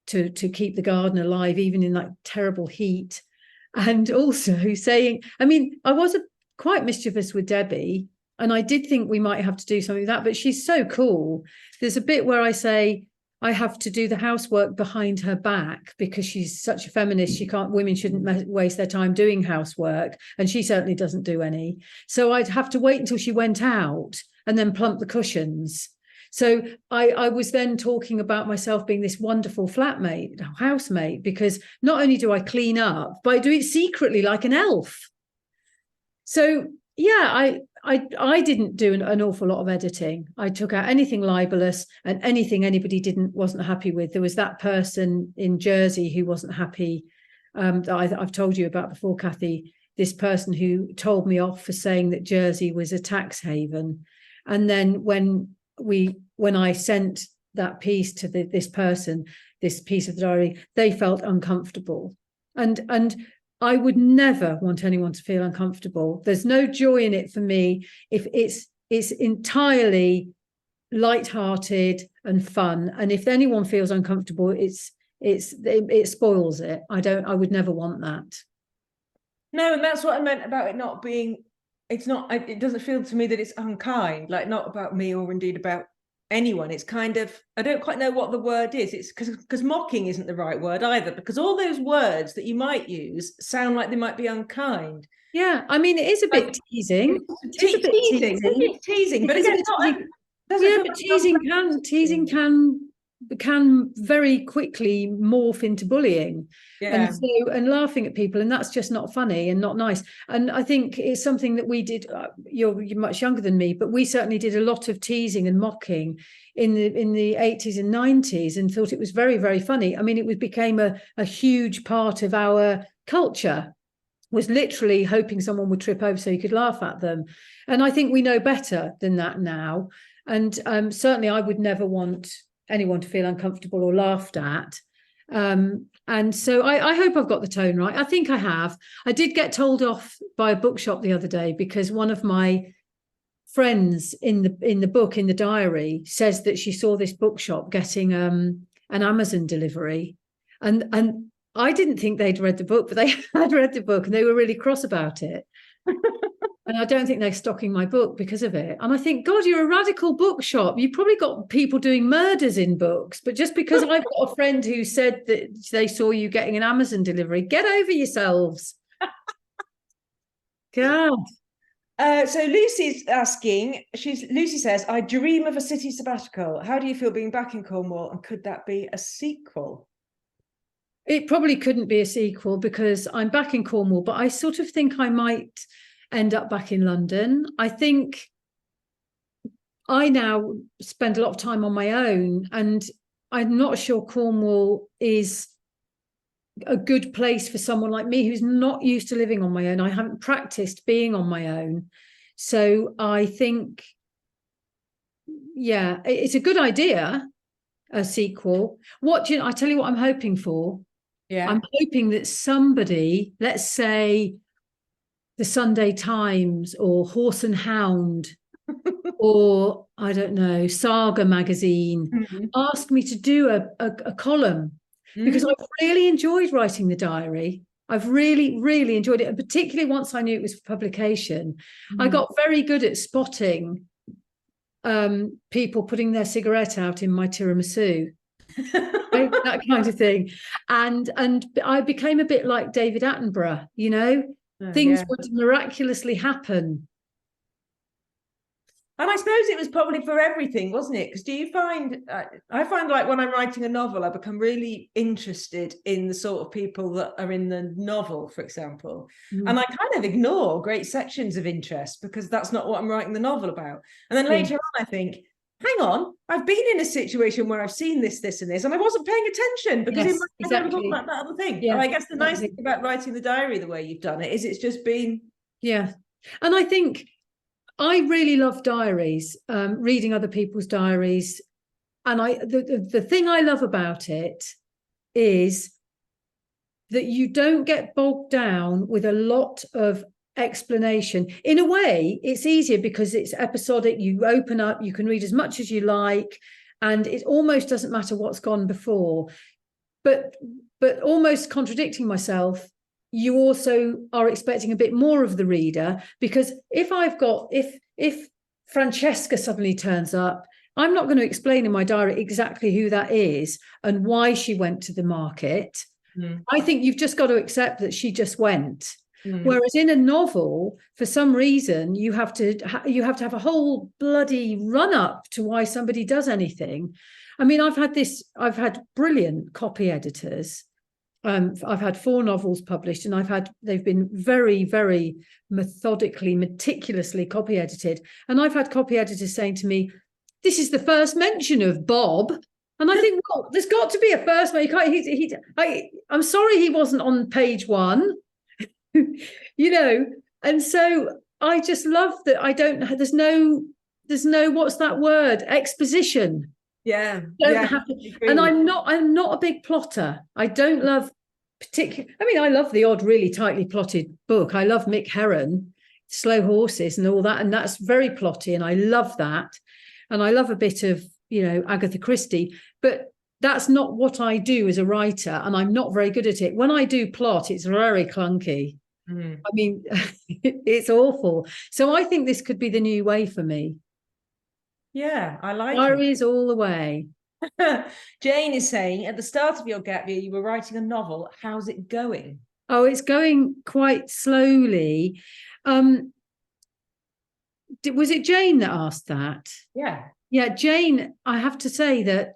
keep the garden alive, even in like terrible heat. And also saying, I mean, I was quite mischievous with Debbie, and I did think we might have to do something with that, but she's so cool. There's a bit where I say I have to do the housework behind her back, because she's such a feminist. Women shouldn't waste their time doing housework, and she certainly doesn't do any. So I'd have to wait until she went out and then plump the cushions. So I was then talking about myself being this wonderful housemate, because not only do I clean up, but I do it secretly like an elf. So yeah, I didn't do an awful lot of editing. I took out anything libelous and anything anybody wasn't happy with. There was that person in Jersey who wasn't happy, that I've told you about before, Cathy, this person who told me off for saying that Jersey was a tax haven. And then when I sent that piece to this person, this piece of the diary, they felt uncomfortable. And I would never want anyone to feel uncomfortable. There's no joy in it for me if it's entirely light-hearted and fun. And if anyone feels uncomfortable, it spoils it. I would never want that. No, and that's what I meant about it not being, it doesn't feel to me that it's unkind, like not about me or indeed about anyone. It's kind of, I don't quite know what the word is. It's because mocking isn't the right word either, because all those words that you might use sound like they might be unkind. Yeah, I mean, it is a bit teasing. It's teasing, but again, but teasing can very quickly morph into bullying. Yeah. And laughing at people, and that's just not funny and not nice. And I think it's something that we did. You're much younger than me, but we certainly did a lot of teasing and mocking in the 80s and 90s, and thought it was very, very funny. I mean, it became a huge part of our culture, was literally hoping someone would trip over so you could laugh at them. And I think we know better than that now. And certainly I would never want anyone to feel uncomfortable or laughed at. And so I hope I've got the tone right. I think I have. I did get told off by a bookshop the other day because one of my friends in the book, in the diary, says that she saw this bookshop getting an Amazon delivery. And I didn't think they'd read the book, but they had read the book and they were really cross about it. And I don't think they're stocking my book because of it. And I think, God, you're a radical bookshop. You've probably got people doing murders in books. But just because I've got a friend who said that they saw you getting an Amazon delivery, get over yourselves. God. So Lucy's asking, Lucy says, I dream of a city sabbatical. How do you feel being back in Cornwall? And could that be a sequel? It probably couldn't be a sequel because I'm back in Cornwall, but I sort of think I might end up back in London. I think I now spend a lot of time on my own, and I'm not sure Cornwall is a good place for someone like me who's not used to living on my own. I haven't practiced being on my own. So I think, yeah, it's a good idea, a sequel. I tell you what I'm hoping for. Yeah. I'm hoping that somebody, let's say the Sunday Times or Horse and Hound or, I don't know, Saga magazine, asked me to do a column because I've really enjoyed writing the diary. I've really, really enjoyed it. And particularly once I knew it was for publication, I got very good at spotting people putting their cigarette out in my tiramisu. That kind of thing. And I became a bit like David Attenborough, you know, things would miraculously happen. And I suppose it was probably for everything, wasn't it? Because do you find, I find like when I'm writing a novel, I become really interested in the sort of people that are in the novel, for example. And I kind of ignore great sections of interest because that's not what I'm writing the novel about. And then later on, I think, hang on, I've been in a situation where I've seen this, this, and this, and I wasn't paying attention because in my head I was about that other thing. Yeah, and I guess the nice thing about writing the diary the way you've done it is it's just been. Yeah. And I think I really love diaries, reading other people's diaries. And the thing I love about it is that you don't get bogged down with a lot of explanation. In a way, it's easier because it's episodic. You open up, you can read as much as you like, and it almost doesn't matter what's gone before. But almost contradicting myself, you also are expecting a bit more of the reader, because if Francesca suddenly turns up, I'm not going to explain in my diary exactly who that is and why she went to the market. I think you've just got to accept that she just went. Whereas in a novel, for some reason, you have to have a whole bloody run up to why somebody does anything. I mean, I've had brilliant copy editors. I've had 4 novels published, and they've been very, very meticulously copy edited. And I've had copy editors saying to me, "This is the first mention of Bob." And I think, well, there's got to be a first mention. I'm sorry he wasn't on page 1, you know. And so I just love that there's no what's that word? Exposition. Yeah. Don't Yeah. have to, and I'm not a big plotter. I don't love I love the odd really tightly plotted book. I love Mick Herron, Slow Horses and all that, and that's very plotty, and I love that. And I love a bit of, Agatha Christie, but that's not what I do as a writer, and I'm not very good at it. When I do plot, it's very clunky. I mean, it's awful. So I think this could be the new way for me. Yeah, I like Diaries all the way. Jane is saying, at the start of your gap year, you were writing a novel. How's it going? Oh, it's going quite slowly. Was it Jane that asked that? Yeah. Yeah, Jane, I have to say that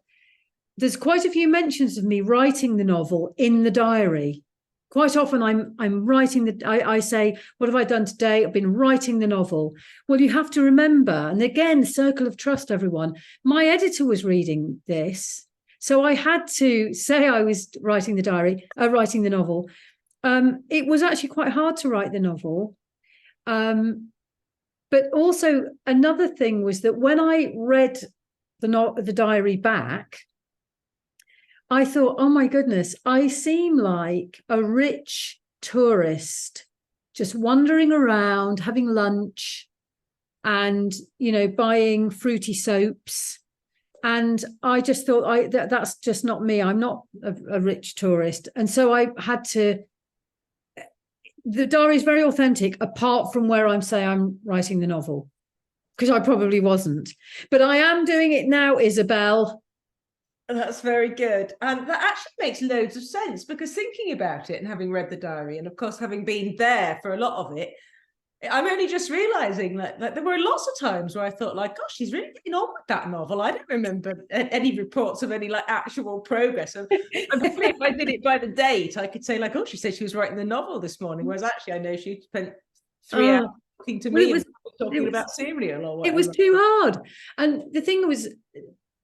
there's quite a few mentions of me writing the novel in the diary. Quite often I'm writing I say, what have I done today? I've been writing the novel. Well, you have to remember, and again, circle of trust, everyone. My editor was reading this, so I had to say I was writing writing the novel. It was actually quite hard to write the novel. But also another thing was that when I read the diary back, I thought, oh my goodness, I seem like a rich tourist just wandering around, having lunch and, buying fruity soaps. And I just thought that's just not me. I'm not a rich tourist. And so I had to, the diary is very authentic, apart from where I'm saying I'm writing the novel, because I probably wasn't. But I am doing it now, Isabel. That's very good. And that actually makes loads of sense, because thinking about it and having read the diary, and of course having been there for a lot of it, I'm only just realizing that there were lots of times where I thought, like, gosh, she's really getting on with that novel. I don't remember any reports of any actual progress. And if I did it by the date, I could say, like, oh, she said she was writing the novel this morning, whereas actually I know she spent 3 hours talking to me and talking about cereal or whatever. It was too hard. And the thing was,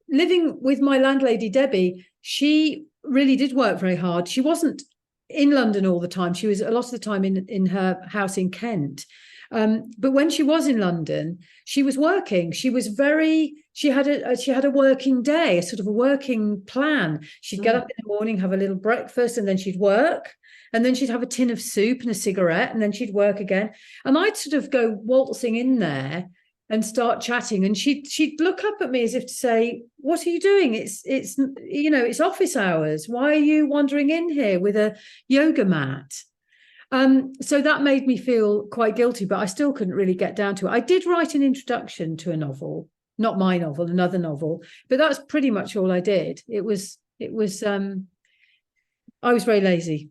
living with my landlady, Debbie, she really did work very hard. She wasn't in London all the time. She was a lot of the time in her house in Kent. But when she was in London, she was working. She had a working day, a sort of a working plan. She'd get up in the morning, have a little breakfast, and then she'd work. And then she'd have a tin of soup and a cigarette, and then she'd work again. And I'd sort of go waltzing in there and start chatting, and she'd look up at me as if to say, what are you doing? It's office hours. Why are you wandering in here with a yoga mat? So that made me feel quite guilty, but I still couldn't really get down to it. I did write an introduction to a novel, not my novel, another novel, but that's pretty much all I did. I was very lazy,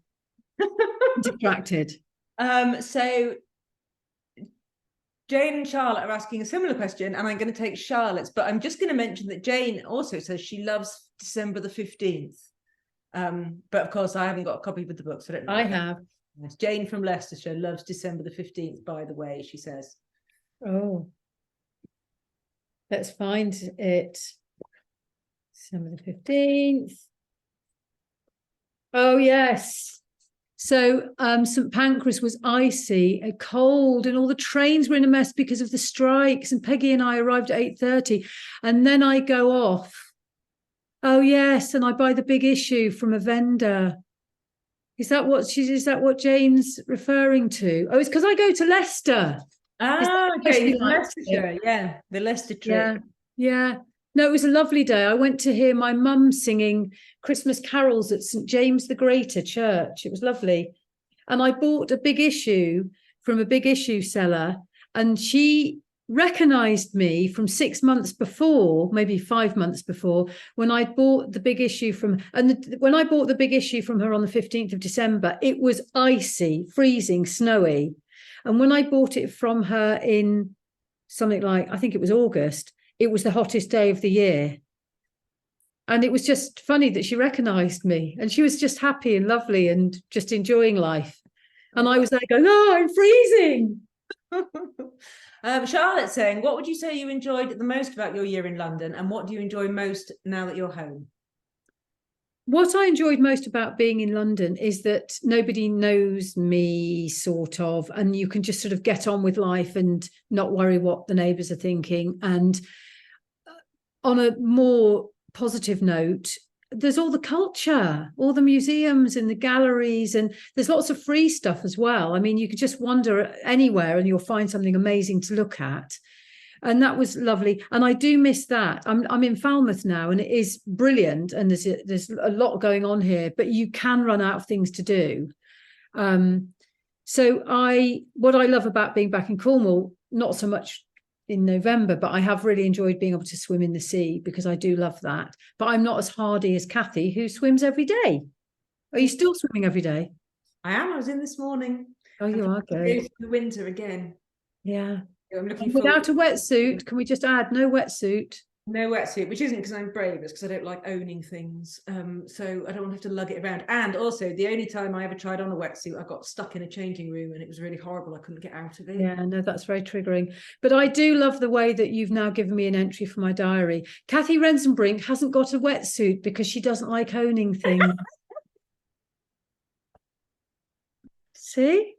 distracted. So Jane and Charlotte are asking a similar question, and I'm going to take Charlotte's, but I'm just going to mention that Jane also says she loves December the 15th. But of course, I haven't got a copy of the book, so I don't know. I have. Yes. Jane from Leicestershire loves December the 15th, by the way, she says. Oh, let's find it. December the 15th. Oh, yes. So St Pancras was icy, cold, and all the trains were in a mess because of the strikes. And Peggy and I arrived at 8:30, and then I go off. Oh yes, and I buy the big issue from a vendor. Is that what Jane's referring to? Oh, it's because I go to Leicester. Okay, Leicestershire, yeah, the Leicester trip. Yeah. No, it was a lovely day. I went to hear my mum singing Christmas carols at St James the Greater Church. It was lovely. And I bought a big issue from a big issue seller, and she recognised me from 6 months before, maybe 5 months before, when I bought the big issue from, when I bought the big issue from her on the 15th of December, it was icy, freezing, snowy. And when I bought it from her in something like, I think it was August, it was the hottest day of the year. And it was just funny that she recognised me, and she was just happy and lovely and just enjoying life. And I was there going, oh, I'm freezing. Charlotte saying, what would you say you enjoyed the most about your year in London, and what do you enjoy most now that you're home? What I enjoyed most about being in London is that nobody knows me, sort of, and you can just sort of get on with life and not worry what the neighbours are thinking. And on a more positive note, there's all the culture, all the museums and the galleries, and there's lots of free stuff as well. I mean, you could just wander anywhere and you'll find something amazing to look at. And that was lovely. And I do miss that. I'm in Falmouth now, and it is brilliant. And there's a lot going on here, but you can run out of things to do. So what I love about being back in Cornwall, not so much in November, but I have really enjoyed being able to swim in the sea, because I do love that. But I'm not as hardy as Cathy, who swims every day. Are you still swimming every day? I am. I was in this morning. Oh, you are good. The winter again. Yeah. I'm looking without a wetsuit. Can we just add no wetsuit? No wetsuit, which isn't because I'm brave, it's because I don't like owning things. So I don't want to have to lug it around. And also, the only time I ever tried on a wetsuit, I got stuck in a changing room and it was really horrible. I couldn't get out of it. Yeah, no, that's very triggering. But I do love the way that you've now given me an entry for my diary. Cathy Rentzenbrink hasn't got a wetsuit because she doesn't like owning things. See?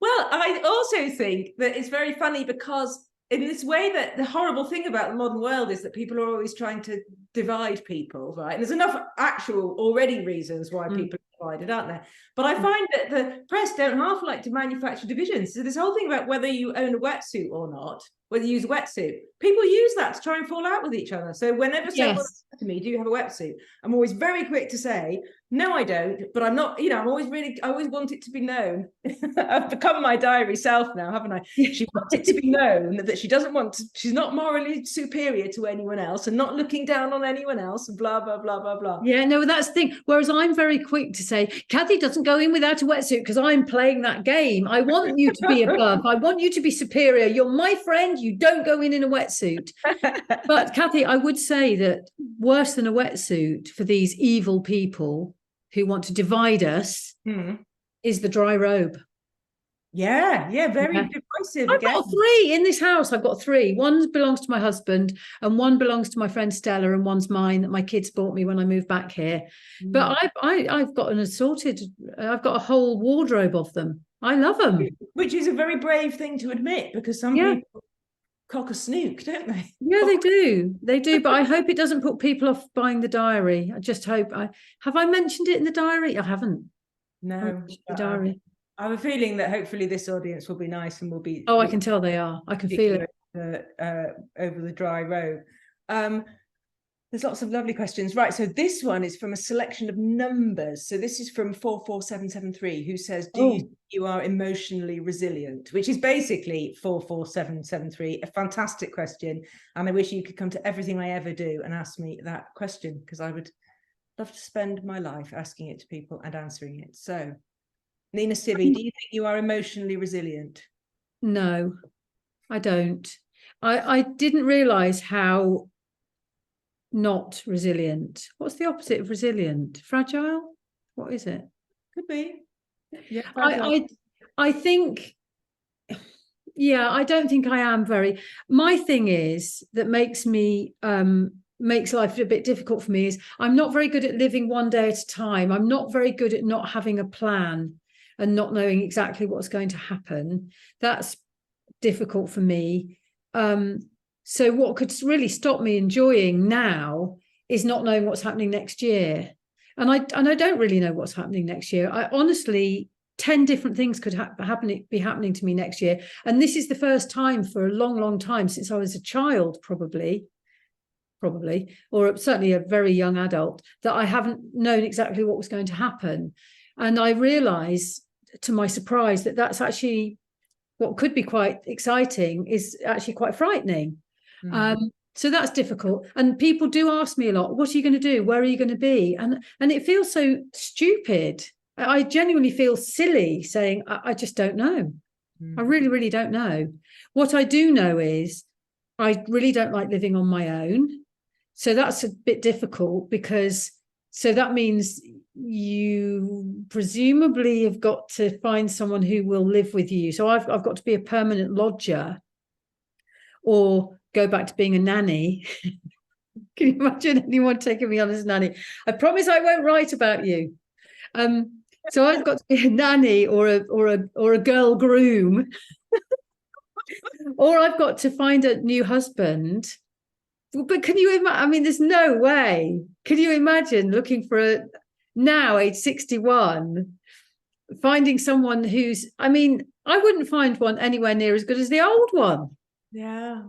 Well, I also think that it's very funny because in this way that the horrible thing about the modern world is that people are always trying to divide people, right? And there's enough actual already reasons why people are divided, aren't there? But I find that the press don't half like to manufacture divisions. So this whole thing about whether you own a wetsuit or not, whether you use a wetsuit, people use that to try and fall out with each other. So whenever someone says to me, do you have a wetsuit? I'm always very quick to say, no, I don't, but I'm not, I always want it to be known. I've become my diary self now, haven't I? She wants it to be known that she doesn't want to, she's not morally superior to anyone else and not looking down on anyone else and blah, blah, blah, blah, blah. Yeah, no, that's the thing. Whereas I'm very quick to say, Cathy doesn't go in without a wetsuit because I'm playing that game. I want you to be above. I want you to be superior. You're my friend. You don't go in a wetsuit. But Cathy, I would say that worse than a wetsuit for these evil people who want to divide us is the dry robe. Yeah, very divisive. I've got 3 in this house. I've got 3. One belongs to my husband and one belongs to my friend Stella and one's mine that my kids bought me when I moved back here. But I've got I've got a whole wardrobe of them. I love them. Which is a very brave thing to admit because some people cock a snook, don't they? Yeah, they do. They do. But I hope it doesn't put people off buying the diary. I just hope. Have I mentioned it in the diary? I haven't. No. The diary. I have a feeling that hopefully this audience will be nice and will be. Oh, I can tell they are. I can feel it. Over the dry robe. There's lots of lovely questions. Right. So this one is from a selection of numbers. So this is from 44773, who says, do you think you are emotionally resilient? Which is basically 44773, a fantastic question. And I wish you could come to everything I ever do and ask me that question, because I would love to spend my life asking it to people and answering it. So Nina Stibbe, do you think you are emotionally resilient? No, I don't. I didn't realise how not resilient. What's the opposite of resilient? Fragile? What is it? Could be. Yeah. I think, I don't think I am very. My thing is that makes life a bit difficult for me is I'm not very good at living one day at a time. I'm not very good at not having a plan and not knowing exactly what's going to happen. That's difficult for me. So what could really stop me enjoying now is not knowing what's happening next year. And I don't really know what's happening next year. I honestly, 10 different things could be happening to me next year. And this is the first time for a long, long time since I was a child, probably, or certainly a very young adult, that I haven't known exactly what was going to happen. And I realise, to my surprise, that that's actually what could be quite exciting is actually quite frightening. So that's difficult. And people do ask me a lot, what are you going to do? Where are you going to be? And it feels so stupid. I genuinely feel silly saying, I just don't know. I really, really don't know. What I do know is I really don't like living on my own. So that's a bit difficult because that means you presumably have got to find someone who will live with you. So I've got to be a permanent lodger or go back to being a nanny. Can you imagine anyone taking me on as a nanny? I promise I won't write about you. So I've got to be a nanny or a girl groom, or I've got to find a new husband But can you imagine? I mean, there's no way. Can you imagine looking for now, age 61, finding someone who's, I mean, I wouldn't find one anywhere near as good as the old one. Yeah.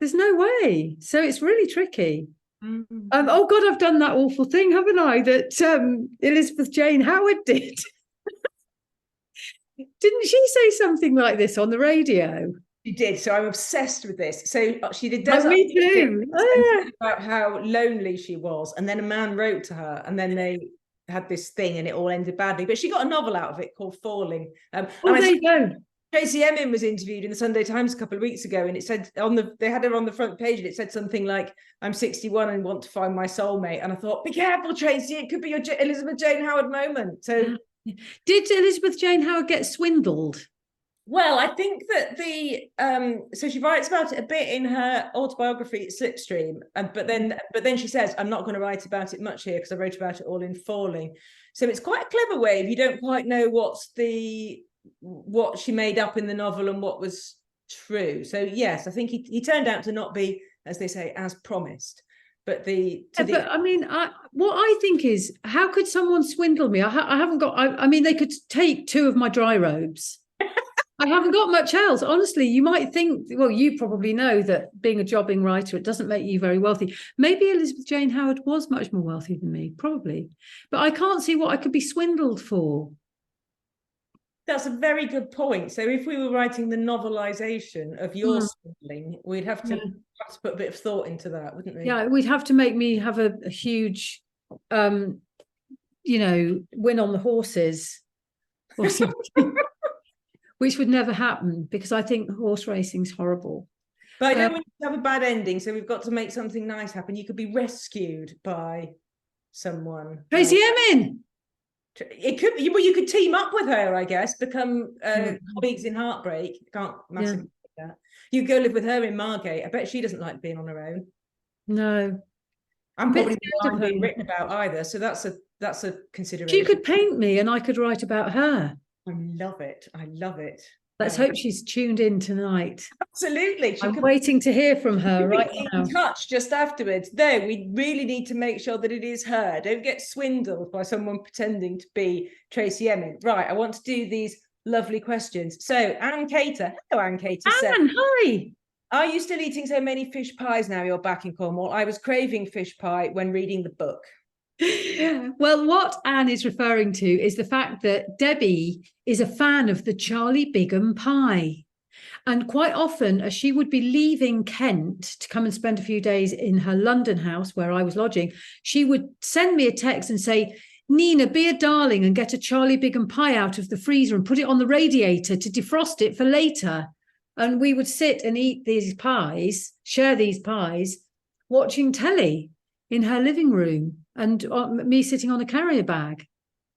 There's no way. So it's really tricky. Mm-hmm. Oh God, I've done that awful thing, haven't I? That Elizabeth Jane Howard did. Didn't she say something like this on the radio? She did. So I'm obsessed with this. So she did. Me too. About how lonely she was, and then a man wrote to her, and then they had this thing, and it all ended badly. But she got a novel out of it called Falling. There you go. Tracy Emin was interviewed in the Sunday Times a couple of weeks ago, and it said they had her on the front page, and it said something like, "I'm 61 and want to find my soulmate." And I thought, be careful, Tracy, it could be your Elizabeth Jane Howard moment. So, did Elizabeth Jane Howard get swindled? Well, I think that so she writes about it a bit in her autobiography Slipstream, but then she says, I'm not going to write about it much here because I wrote about it all in Falling. So it's quite a clever way if you don't quite know what she made up in the novel and what was true. So yes, I think he turned out to not be, as they say, as promised. But I mean, what I think is, how could someone swindle me? I haven't got. I mean, they could take 2 of my dry robes. I haven't got much else. Honestly, you might think, well, you probably know that being a jobbing writer, it doesn't make you very wealthy. Maybe Elizabeth Jane Howard was much more wealthy than me, probably. But I can't see what I could be swindled for. That's a very good point. So if we were writing the novelization of your swindling, we'd have to put a bit of thought into that, wouldn't we? Yeah, we'd have to make me have a huge, win on the horses or something. Which would never happen because I think horse racing's horrible. But I don't want you to have a bad ending, so we've got to make something nice happen. You could be rescued by someone. Tracy Emin! It could be, well, you could team up with her, I guess, become colleagues in heartbreak. Can't massively do that. You go live with her in Margate. I bet she doesn't like being on her own. No. I'm probably not being written about either, so that's a consideration. She could paint me and I could write about her. I love it. I love it. Let's hope she's tuned in tonight. Absolutely. I'm waiting to hear from her right now. In touch just afterwards. Though we really need to make sure that it is her. Don't get swindled by someone pretending to be Tracy Emin. Right. I want to do these lovely questions. So Ann Cater. Hello, Ann Cater. Ann, hi. Are you still eating so many fish pies now you're back in Cornwall? I was craving fish pie when reading the book. Well, what Anne is referring to is the fact that Debbie is a fan of the Charlie Bigham pie. And quite often, as she would be leaving Kent to come and spend a few days in her London house where I was lodging, she would send me a text and say, Nina, be a darling and get a Charlie Bigham pie out of the freezer and put it on the radiator to defrost it for later. And we would sit and eat these pies, share these pies, watching telly in her living room. And me sitting on a carrier bag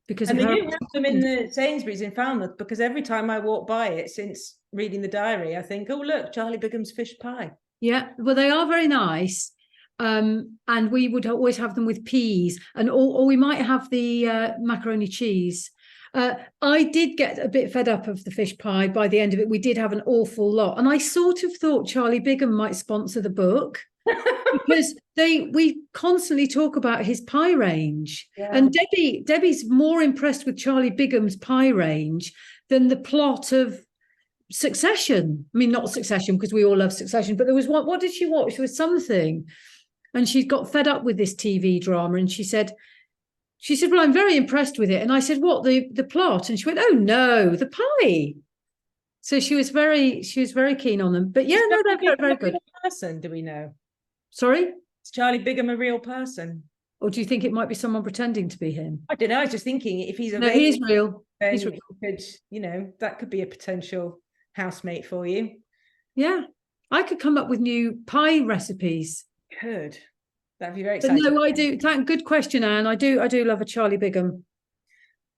because and they do have them in the Sainsbury's in Falmouth, because every time I walk by it since reading the diary, I think, oh look, Charlie Bigham's fish pie. Yeah, well, they are very nice, and we would always have them with peas, and or we might have the macaroni cheese. I did get a bit fed up of the fish pie by the end of it. We did have an awful lot, and I sort of thought Charlie Bigham might sponsor the book. Because we constantly talk about his pie range, and Debbie's more impressed with Charlie Bigham's pie range than the plot of Succession. I mean, not Succession because we all love Succession, but there was what did she watch? There was something, and she got fed up with this TV drama, and she said, well, I'm very impressed with it, and I said, what, the plot? And she went, oh no, the pie. So she was very keen on them, but yeah, no, they're very, very good. Person, do we know? Sorry? Is Charlie Bigham a real person? Or do you think it might be someone pretending to be him? I don't know. I was just thinking if he's a no, he is real. He's real. That could be a potential housemate for you. Yeah. I could come up with new pie recipes. Could. That'd be very exciting. But no, I do. Good question, Anne. I do love a Charlie Bigham.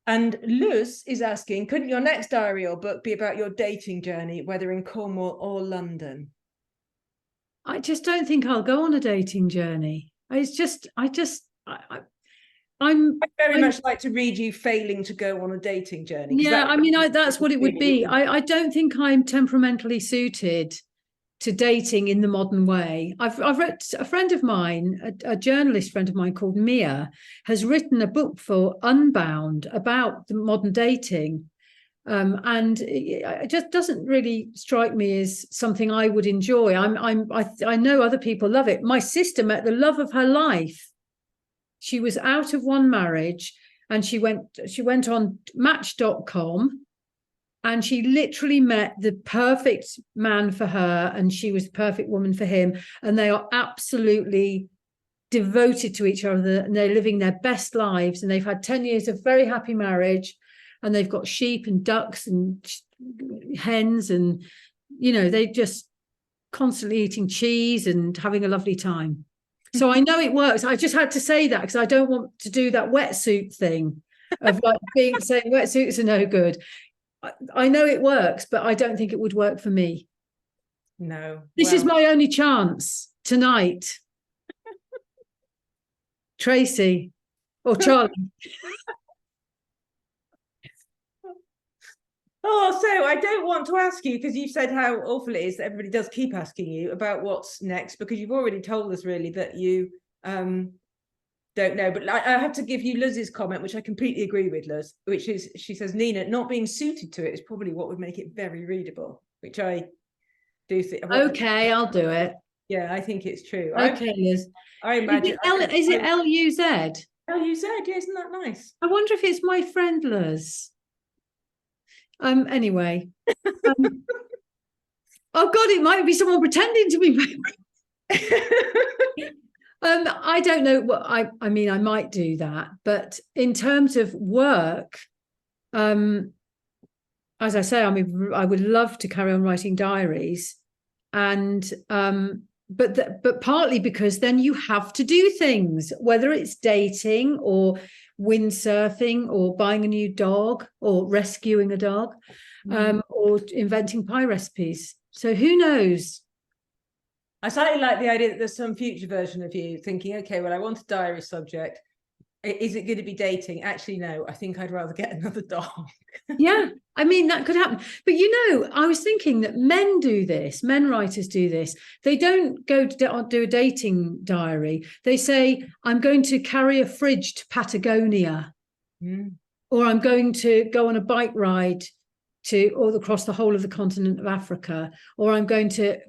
And Luz is asking, couldn't your next diary or book be about your dating journey, whether in Cornwall or London? I just don't think I'll go on a dating journey. I'd very much like to read you failing to go on a dating journey. Yeah, I mean, that's what it would be. I don't think I'm temperamentally suited to dating in the modern way. I've read a friend of mine, a journalist friend of mine called Mia, has written a book for Unbound about the modern dating. And it just doesn't really strike me as something I would enjoy. I know other people love it. My sister met the love of her life. She was out of one marriage, and she went on Match.com, and she literally met the perfect man for her, and she was the perfect woman for him. And they are absolutely devoted to each other, and they're living their best lives. And they've had 10 years of very happy marriage, and they've got sheep and ducks and hens, and, you know, they just constantly eating cheese and having a lovely time. So I know it works. I just had to say that because I don't want to do that wetsuit thing of like saying wetsuits are no good. I know it works, but I don't think it would work for me. No. This is my only chance tonight. Tracy or Charlie. Oh, so I don't want to ask you, because you've said how awful it is that everybody does keep asking you about what's next, because you've already told us really that you don't know. But I have to give you Liz's comment, which I completely agree with, Liz, which is, she says, Nina, not being suited to it is probably what would make it very readable, which I do think. Okay, I'll do it. Yeah, I think it's true. Okay, Liz. I imagine. Is it L-U-Z? L-U-Z, yeah, isn't that nice? I wonder if it's my friend Liz. Anyway. Oh God, it might be someone pretending to be. I don't know what I mean, I might do that, but in terms of work, as I say, I mean, I would love to carry on writing diaries, and but partly because then you have to do things, whether it's dating or windsurfing or buying a new dog or rescuing a dog, or inventing pie recipes. So who knows? I slightly like the idea that there's some future version of you thinking, okay, well, I want a diary subject. Is it going to be dating? Actually, no, I think I'd rather get another dog. Yeah, I mean, that could happen. But, you know, I was thinking that men do this, men writers do this. They don't go to do a dating diary. They say, I'm going to carry a fridge to Patagonia, or I'm going to go on a bike ride all across the whole of the continent of Africa, or I'm going to,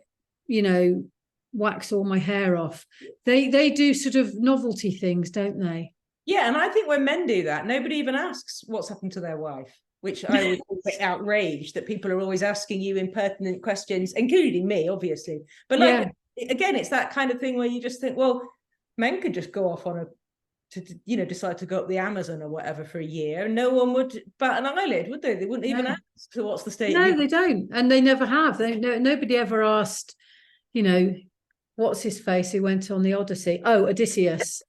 you know, wax all my hair off. They do sort of novelty things, don't they? Yeah, and I think when men do that, nobody even asks what's happened to their wife, which I would be outraged that people are always asking you impertinent questions, including me, obviously. But like, again, it's that kind of thing where you just think, well, men could just go off on decide to go up the Amazon or whatever for a year, and no one would bat an eyelid, would they? They wouldn't even ask, so what's the state? No, they don't, and they never have. Nobody ever asked, you know, what's his face who went on the Odyssey? Oh, Odysseus.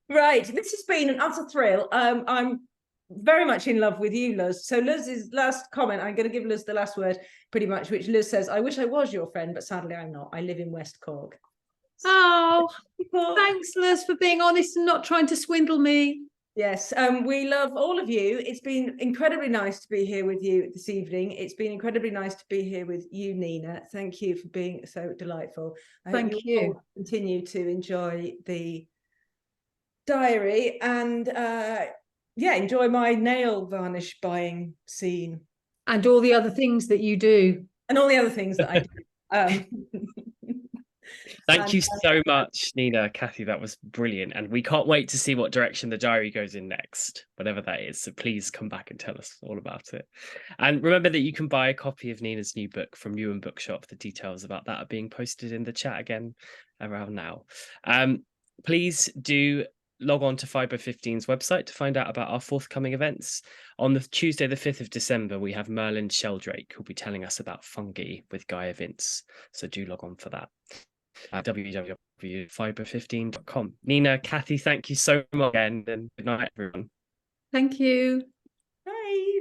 Right, this has been an utter thrill. I'm very much in love with you, Liz. So Liz's last comment, I'm going to give Liz the last word, pretty much, which Liz says, I wish I was your friend, but sadly I'm not. I live in West Cork. Oh, thanks, Liz, for being honest and not trying to swindle me. Yes, we love all of you. It's been incredibly nice to be here with you this evening. It's been incredibly nice to be here with you, Nina. Thank you for being so delightful. Thank you. All continue to enjoy the diary and enjoy my nail varnish buying scene. And all the other things that you do. And all the other things that I do. Thank you so much, Nina, Cathy. That was brilliant. And we can't wait to see what direction the diary goes in next, whatever that is. So please come back and tell us all about it. And remember that you can buy a copy of Nina's new book from Ewan Bookshop. The details about that are being posted in the chat again around now. Please do log on to 5by15's website to find out about our forthcoming events. On the Tuesday, the 5th of December, we have Merlin Sheldrake, who'll be telling us about fungi with Gaia Vince. So do log on for that. www.5by15.com. Nina, Cathy, thank you so much again, and good night, everyone. Thank you. Bye.